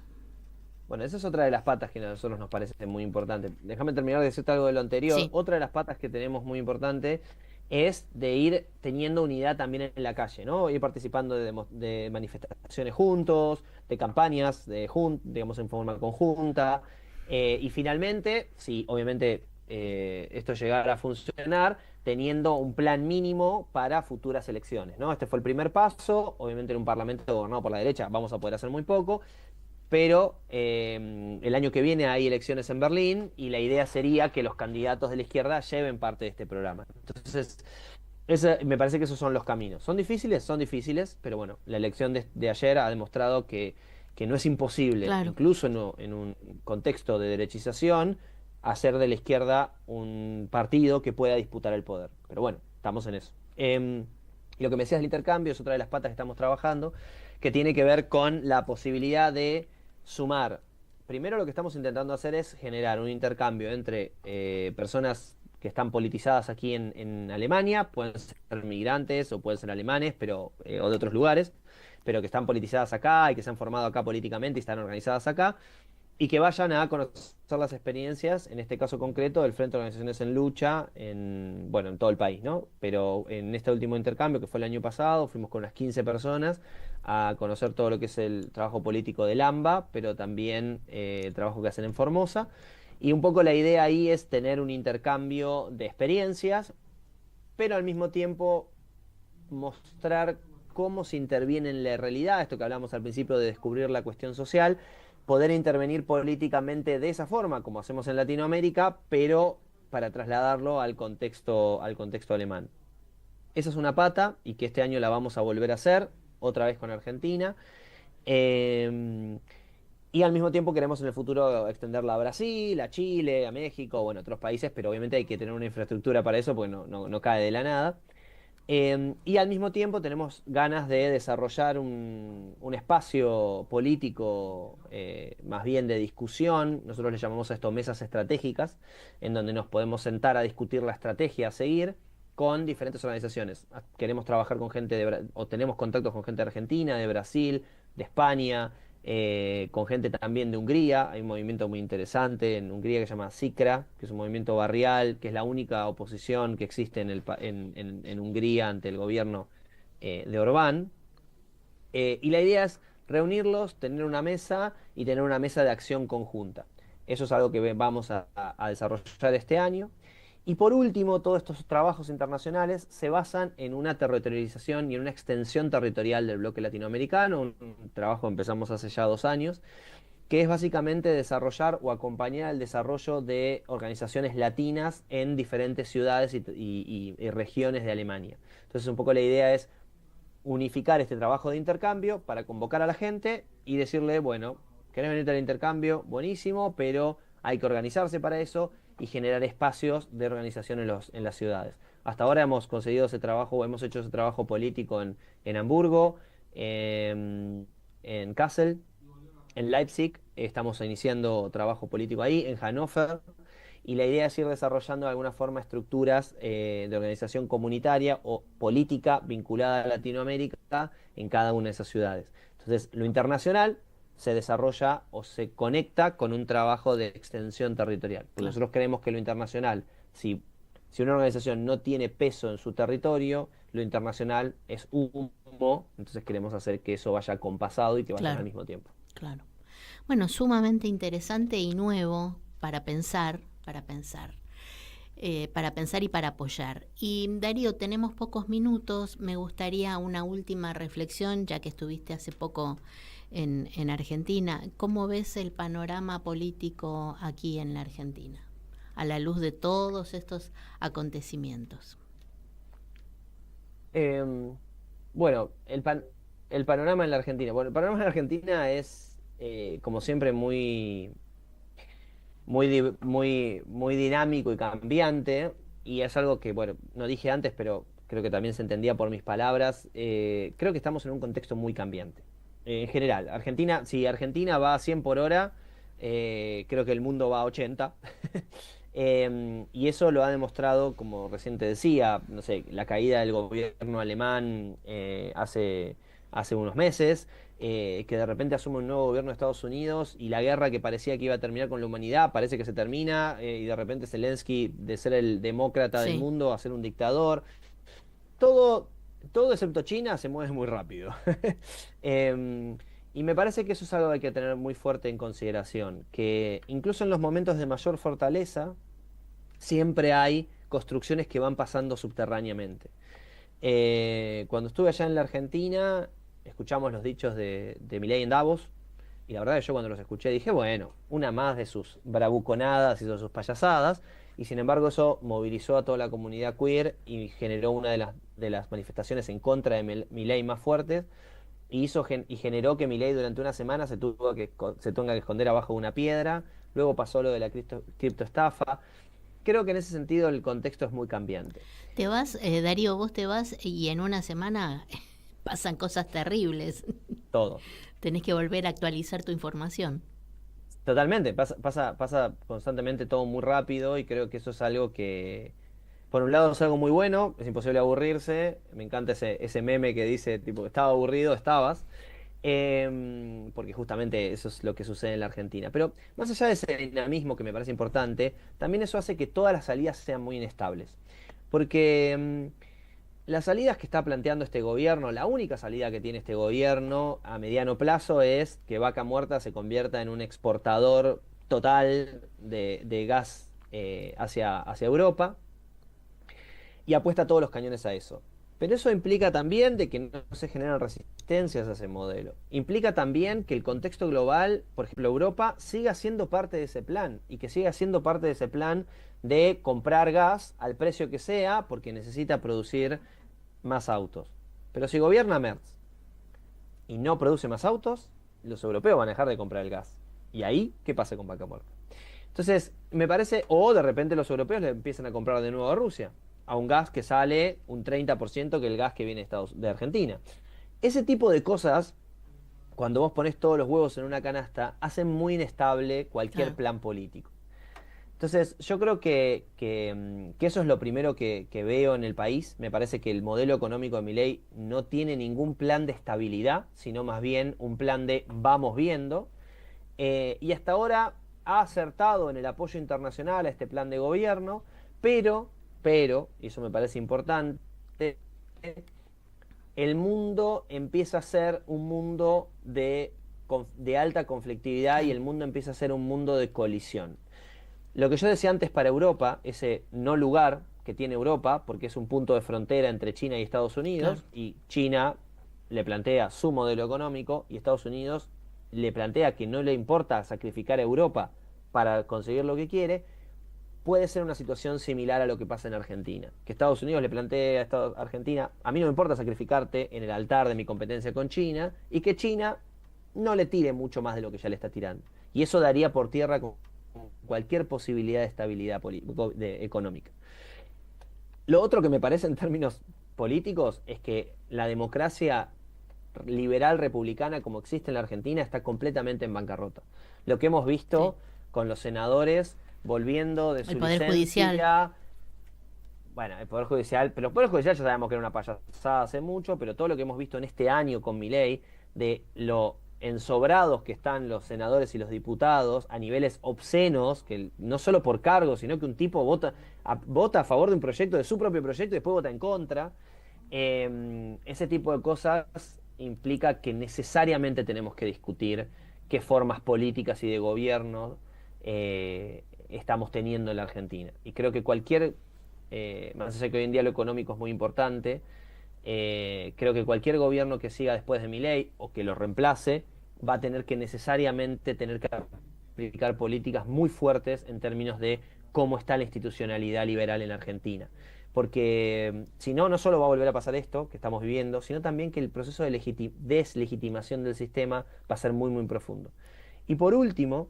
Bueno, esa es otra de las patas que a nosotros nos parece muy importante. Déjame terminar de decirte algo de lo anterior. Sí. Otra de las patas que tenemos muy importante es de ir teniendo unidad también en la calle, ¿no? Ir participando de manifestaciones juntos, de campañas, digamos, en forma conjunta. Y finalmente, si obviamente esto llegara a funcionar, teniendo un plan mínimo para futuras elecciones, ¿no? Este fue el primer paso. Obviamente en un parlamento gobernado por la derecha vamos a poder hacer muy poco, pero el año que viene hay elecciones en Berlín y la idea sería que los candidatos de la izquierda lleven parte de este programa. Entonces, me parece que esos son los caminos. ¿Son difíciles, pero bueno, la elección de ayer ha demostrado que no es imposible, claro, incluso en un contexto de derechización, hacer de la izquierda un partido que pueda disputar el poder. Pero bueno, estamos en eso. Y lo que me decías del intercambio es otra de las patas que estamos trabajando, que tiene que ver con la posibilidad de sumar. Primero, lo que estamos intentando hacer es generar un intercambio entre personas que están politizadas aquí en Alemania, pueden ser migrantes o pueden ser alemanes, o de otros lugares, pero que están politizadas acá y que se han formado acá políticamente y están organizadas acá, y que vayan a conocer las experiencias, en este caso concreto, del Frente de Organizaciones en Lucha en todo el país, ¿no? Pero en este último intercambio, que fue el año pasado, fuimos con unas 15 personas a conocer todo lo que es el trabajo político del AMBA, pero también el trabajo que hacen en Formosa. Y un poco la idea ahí es tener un intercambio de experiencias, pero al mismo tiempo mostrar cómo se interviene en la realidad, esto que hablamos al principio de descubrir la cuestión social, poder intervenir políticamente de esa forma, como hacemos en Latinoamérica, pero para trasladarlo al contexto alemán. Esa es una pata, y que este año la vamos a volver a hacer, otra vez con Argentina. Y al mismo tiempo queremos en el futuro extenderla a Brasil, a Chile, a México, bueno, a otros países, pero obviamente hay que tener una infraestructura para eso, porque no cae de la nada. Y al mismo tiempo tenemos ganas de desarrollar un espacio político, más bien de discusión. Nosotros le llamamos a esto mesas estratégicas, en donde nos podemos sentar a discutir la estrategia a seguir con diferentes organizaciones. Queremos trabajar con gente o tenemos contactos con gente de Argentina, de Brasil, de España, con gente también de Hungría. Hay un movimiento muy interesante en Hungría que se llama SICRA, que es un movimiento barrial, que es la única oposición que existe en Hungría ante el gobierno de Orbán. Y la idea es reunirlos, tener una mesa y tener una mesa de acción conjunta. Eso es algo que vamos a desarrollar este año. Y por último, todos estos trabajos internacionales se basan en una territorialización y en una extensión territorial del bloque latinoamericano, un trabajo que empezamos hace ya 2 años, que es básicamente desarrollar o acompañar el desarrollo de organizaciones latinas en diferentes ciudades y regiones de Alemania. Entonces un poco la idea es unificar este trabajo de intercambio para convocar a la gente y decirle, bueno, ¿querés venirte al intercambio? Buenísimo, pero hay que organizarse para eso y generar espacios de organización en las ciudades. Hasta ahora hemos conseguido ese trabajo, hemos hecho ese trabajo político en Hamburgo, en Kassel, en Leipzig, estamos iniciando trabajo político ahí, en Hannover, y la idea es ir desarrollando de alguna forma estructuras de organización comunitaria o política vinculada a Latinoamérica en cada una de esas ciudades. Entonces, lo internacional se desarrolla o se conecta con un trabajo de extensión territorial. Porque nosotros creemos que lo internacional, si una organización no tiene peso en su territorio, lo internacional es humo, entonces queremos hacer que eso vaya compasado y que vaya al mismo tiempo. Claro. Bueno, sumamente interesante y nuevo para pensar y para apoyar. Y Darío, tenemos pocos minutos, me gustaría una última reflexión, ya que estuviste hace poco en Argentina. ¿Cómo ves el panorama político aquí en la Argentina, a la luz de todos estos acontecimientos? Bueno, el panorama en la Argentina. Bueno, el panorama en la Argentina es, como siempre, muy dinámico y cambiante, y es algo que, bueno, no dije antes, pero creo que también se entendía por mis palabras. Creo que estamos en un contexto muy cambiante. En general, Argentina, si Argentina va a 100 por hora, creo que el mundo va a 80. Y eso lo ha demostrado, como recién te decía, no sé, la caída del gobierno alemán hace unos meses, que de repente asume un nuevo gobierno de Estados Unidos y la guerra que parecía que iba a terminar con la humanidad parece que se termina, y de repente Zelensky, de ser el demócrata del mundo, a ser un dictador. Todo excepto China se mueve muy rápido. Y me parece que eso es algo que hay que tener muy fuerte en consideración, que incluso en los momentos de mayor fortaleza siempre hay construcciones que van pasando subterráneamente. Cuando estuve allá en la Argentina, escuchamos los dichos de Milei en Davos, y la verdad que yo cuando los escuché dije, bueno, una más de sus bravuconadas y de sus payasadas, y sin embargo eso movilizó a toda la comunidad queer y generó una de las manifestaciones en contra de Milei más fuertes, y generó que Milei durante una semana se tenga que esconder abajo de una piedra. Luego pasó lo de la criptoestafa. Creo que en ese sentido el contexto es muy cambiante. Te vas, Darío, vos te vas y en una semana pasan cosas terribles. Todo. Tenés que volver a actualizar tu información. Totalmente, pasa constantemente todo muy rápido, y creo que eso es algo que, por un lado, es algo muy bueno, es imposible aburrirse. Me encanta ese meme que dice, tipo, estaba aburrido, estabas. porque justamente eso es lo que sucede en la Argentina. Pero más allá de ese dinamismo que me parece importante, también eso hace que todas las salidas sean muy inestables. Porque las salidas que está planteando este gobierno, la única salida que tiene este gobierno a mediano plazo es que Vaca Muerta se convierta en un exportador total de gas hacia Europa, y apuesta todos los cañones a eso. Pero eso implica también de que no se generan resistencias a ese modelo. Implica también que el contexto global, por ejemplo Europa, siga siendo parte de ese plan, y que siga siendo parte de ese plan de comprar gas al precio que sea porque necesita producir más autos. Pero si gobierna Merz y no produce más autos, los europeos van a dejar de comprar el gas. ¿Y ahí qué pasa con Vaca Muerta? Entonces, me parece, o de repente los europeos le empiezan a comprar de nuevo a Rusia, a un gas que sale un 30% que el gas que viene de Argentina. Ese tipo de cosas, cuando vos ponés todos los huevos en una canasta, hacen muy inestable cualquier plan político. Entonces, yo creo que eso es lo primero que veo en el país. Me parece que el modelo económico de Milei no tiene ningún plan de estabilidad, sino más bien un plan de vamos viendo. Y hasta ahora ha acertado en el apoyo internacional a este plan de gobierno, pero, y eso me parece importante, el mundo empieza a ser un mundo de alta conflictividad, y el mundo empieza a ser un mundo de colisión. Lo que yo decía antes para Europa, ese no lugar que tiene Europa, porque es un punto de frontera entre China y Estados Unidos, y China le plantea su modelo económico, y Estados Unidos le plantea que no le importa sacrificar a Europa para conseguir lo que quiere, puede ser una situación similar a lo que pasa en Argentina. Que Estados Unidos le plantea a Argentina, a mí no me importa sacrificarte en el altar de mi competencia con China, y que China no le tire mucho más de lo que ya le está tirando. Y eso daría por tierra cualquier posibilidad de estabilidad económica. Lo otro que me parece en términos políticos es que la democracia liberal republicana como existe en la Argentina está completamente en bancarrota. Lo que hemos visto con los senadores volviendo de su el Poder licencia, Judicial. bueno, el Poder Judicial, pero el Poder Judicial ya sabemos que era una payasada hace mucho, pero todo lo que hemos visto en este año con Milei, de lo ensobrados que están los senadores y los diputados a niveles obscenos, que no solo por cargo, sino que un tipo vota a favor de un proyecto, de su propio proyecto, y después vota en contra. Ese tipo de cosas implica que necesariamente tenemos que discutir qué formas políticas y de gobierno estamos teniendo en la Argentina. Y creo que más allá de que hoy en día lo económico es muy importante, creo que cualquier gobierno que siga después de Milei o que lo reemplace va a tener que necesariamente aplicar políticas muy fuertes en términos de cómo está la institucionalidad liberal en Argentina. Porque si no, no solo va a volver a pasar esto que estamos viviendo, sino también que el proceso de deslegitimación del sistema va a ser muy, muy profundo. Y por último,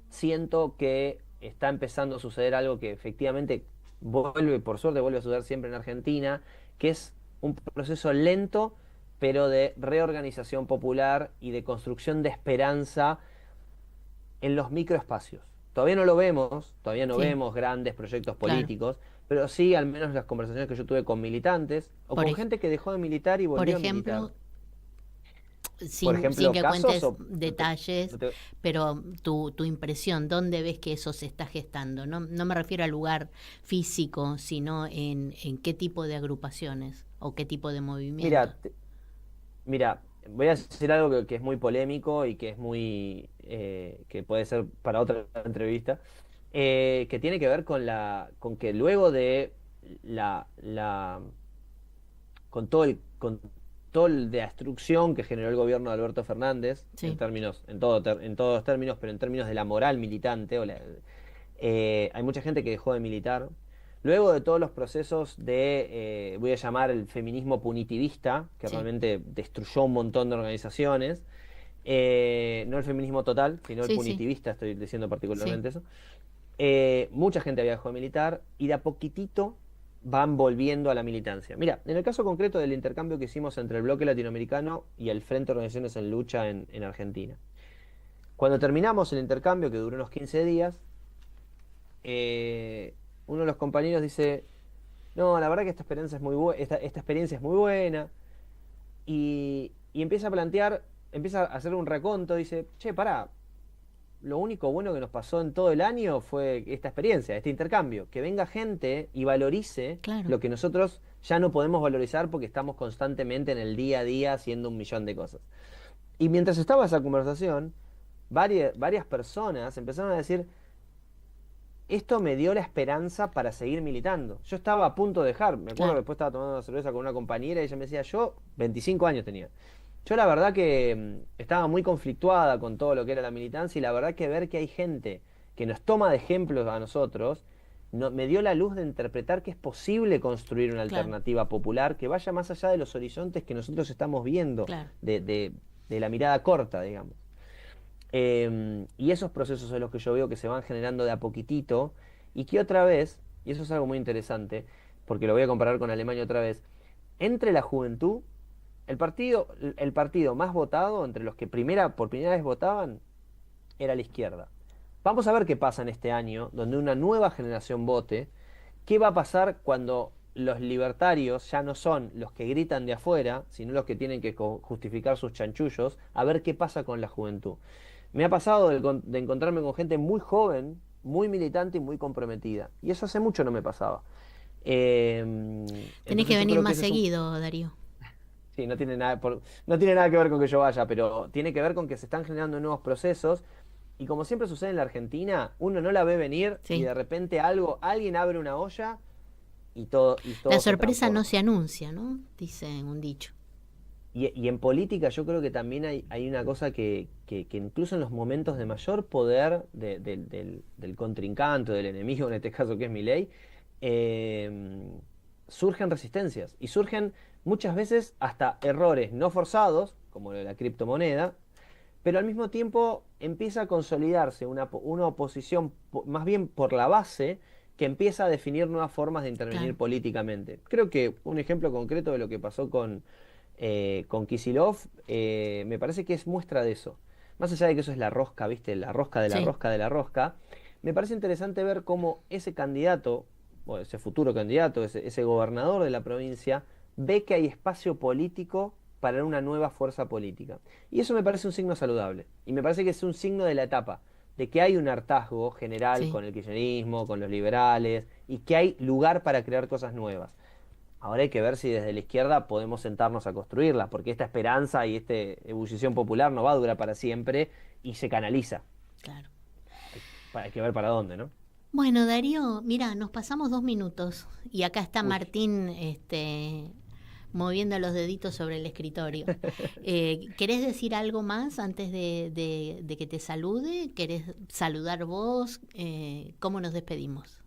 siento que está empezando a suceder algo que efectivamente por suerte vuelve a suceder siempre en Argentina, que es un proceso lento, pero de reorganización popular y de construcción de esperanza en los microespacios. Todavía no lo vemos, todavía no vemos grandes proyectos políticos, pero sí, al menos las conversaciones que yo tuve con militantes, o con gente que dejó de militar y volvió a militar. Sin que cuentes detalles, pero tu impresión, ¿dónde ves que eso se está gestando? No me refiero al lugar físico, sino en qué tipo de agrupaciones o qué tipo de movimiento. Mira, voy a decir algo que es muy polémico y que es muy que puede ser para otra entrevista, que tiene que ver con que luego de con todo la destrucción que generó el gobierno de Alberto Fernández, en todos términos, pero en términos de la moral militante, hay mucha gente que dejó de militar. Luego de todos los procesos voy a llamar el feminismo punitivista, que realmente destruyó un montón de organizaciones, no el feminismo total, sino el punitivista, estoy diciendo particularmente eso. Mucha gente había dejado de militar, y de a poquitito van volviendo a la militancia. Mira, en el caso concreto del intercambio que hicimos entre el Bloque Latinoamericano y el Frente de Organizaciones en Lucha en Argentina. Cuando terminamos el intercambio, que duró unos 15 días, uno de los compañeros dice: no, la verdad que esta experiencia es muy buena, y empieza a plantear empieza a hacer un reconto, dice, che, pará, lo único bueno que nos pasó en todo el año fue esta experiencia, este intercambio, que venga gente y valorice lo que nosotros ya no podemos valorizar porque estamos constantemente en el día a día haciendo un millón de cosas. Y mientras estaba esa conversación, varias personas empezaron a decir, esto me dio la esperanza para seguir militando. Yo estaba a punto de dejar, me acuerdo que después estaba tomando una cerveza con una compañera y ella me decía, yo 25 años tenía. Yo la verdad que estaba muy conflictuada con todo lo que era la militancia y la verdad que ver que hay gente que nos toma de ejemplos a nosotros, me dio la luz de interpretar que es posible construir una alternativa popular que vaya más allá de los horizontes que nosotros estamos viendo, de la mirada corta, digamos. Y esos procesos son los que yo veo que se van generando de a poquitito y que otra vez, y eso es algo muy interesante, porque lo voy a comparar con Alemania otra vez, entre la juventud, el partido más votado, entre los que por primera vez votaban, era la izquierda. Vamos a ver qué pasa en este año, donde una nueva generación vote, qué va a pasar cuando los libertarios ya no son los que gritan de afuera, sino los que tienen que justificar sus chanchullos, a ver qué pasa con la juventud. Me ha pasado de encontrarme con gente muy joven, muy militante y muy comprometida. Y eso hace mucho no me pasaba. Tenés que venir más seguido, Darío. Sí, no tiene nada que ver con que yo vaya, pero tiene que ver con que se están generando nuevos procesos. Y como siempre sucede en la Argentina, uno no la ve venir y de repente alguien abre una olla y todo la sorpresa no se anuncia, ¿no? Dice un dicho. Y en política yo creo que también hay una cosa que incluso en los momentos de mayor poder del contrincante, del enemigo, en este caso que es Milei, surgen resistencias y surgen muchas veces hasta errores no forzados, como lo de la criptomoneda, pero al mismo tiempo empieza a consolidarse una oposición más bien por la base que empieza a definir nuevas formas de intervenir políticamente. Creo que un ejemplo concreto de lo que pasó con Kicillof me parece que es muestra de eso. Más allá de que eso es la rosca, ¿viste? La rosca de la rosca de la rosca, me parece interesante ver cómo ese candidato, o ese futuro candidato, ese gobernador de la provincia, ve que hay espacio político para una nueva fuerza política. Y eso me parece un signo saludable. Y me parece que es un signo de la etapa, de que hay un hartazgo general con el kirchnerismo, con los liberales, y que hay lugar para crear cosas nuevas. Ahora hay que ver si desde la izquierda podemos sentarnos a construirlas, porque esta esperanza y esta ebullición popular no va a durar para siempre y se canaliza. Claro. Hay que ver para dónde, ¿no? Bueno, Darío, mira, nos pasamos 2 minutos y acá está Martín moviendo los deditos sobre el escritorio. ¿Querés decir algo más antes de que te salude? ¿Querés saludar vos? ¿Cómo nos despedimos?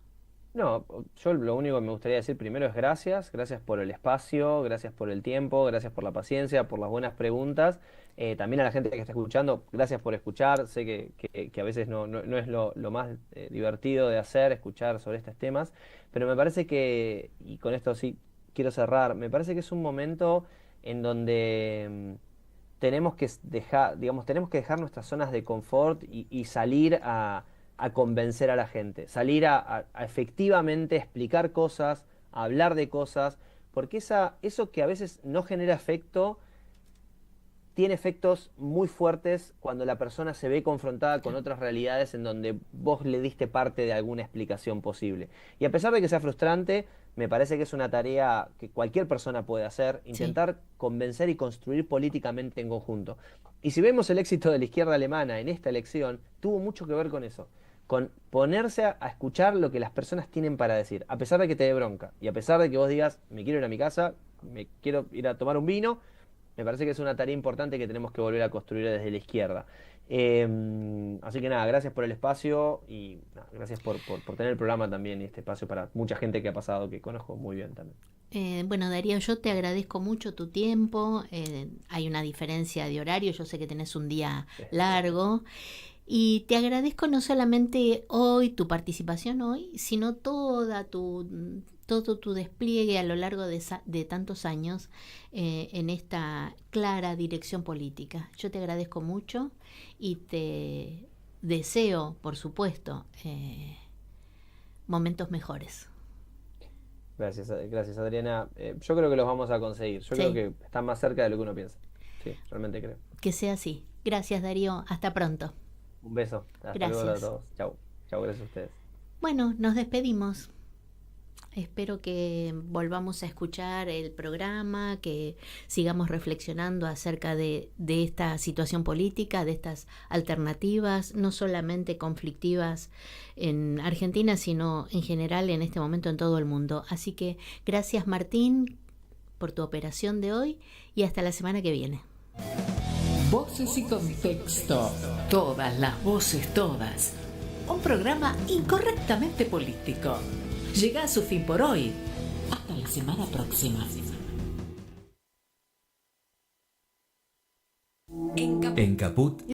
No, yo lo único que me gustaría decir primero es gracias por el espacio, gracias por el tiempo, gracias por la paciencia, por las buenas preguntas. También a la gente que está escuchando, gracias por escuchar. Sé que a veces no es lo más divertido de hacer, escuchar sobre estos temas, pero me parece que, y con esto sí quiero cerrar, me parece que es un momento en donde tenemos que dejar nuestras zonas de confort y salir a convencer a la gente, salir a efectivamente explicar cosas, a hablar de cosas, porque eso que a veces no genera efecto, tiene efectos muy fuertes cuando la persona se ve confrontada con otras realidades en donde vos le diste parte de alguna explicación posible. Y a pesar de que sea frustrante, me parece que es una tarea que cualquier persona puede hacer, intentar convencer y construir políticamente en conjunto. Y si vemos el éxito de la izquierda alemana en esta elección, tuvo mucho que ver con eso, con ponerse a escuchar lo que las personas tienen para decir, a pesar de que te dé bronca, y a pesar de que vos digas, me quiero ir a mi casa, me quiero ir a tomar un vino. Me parece que es una tarea importante que tenemos que volver a construir desde la izquierda. Así que nada, gracias por el espacio y gracias por tener el programa también y este espacio para mucha gente que ha pasado, que conozco muy bien también. Bueno, Darío, yo te agradezco mucho tu tiempo. Hay una diferencia de horario, yo sé que tenés un día largo. Y te agradezco no solamente hoy, tu participación hoy, sino todo tu despliegue a lo largo de tantos años en esta clara dirección política. Yo te agradezco mucho y te deseo, por supuesto, momentos mejores. Gracias Adriana. Yo creo que los vamos a conseguir. Yo creo que están más cerca de lo que uno piensa. Sí, realmente creo. que sea así. Gracias, Darío. Hasta pronto. Un beso. Hasta Gracias. luego a todos. Chau. Chau, gracias a ustedes. Bueno, nos despedimos. Espero que volvamos a escuchar el programa, que sigamos reflexionando acerca de esta situación política, de estas alternativas, no solamente conflictivas en Argentina, sino en general en este momento en todo el mundo. Así que gracias, Martín, por tu operación de hoy y hasta la semana que viene. Voces y contexto. Todas las voces, todas. Un programa incorrectamente político. Llega a su fin por hoy. Hasta la semana próxima. En Caput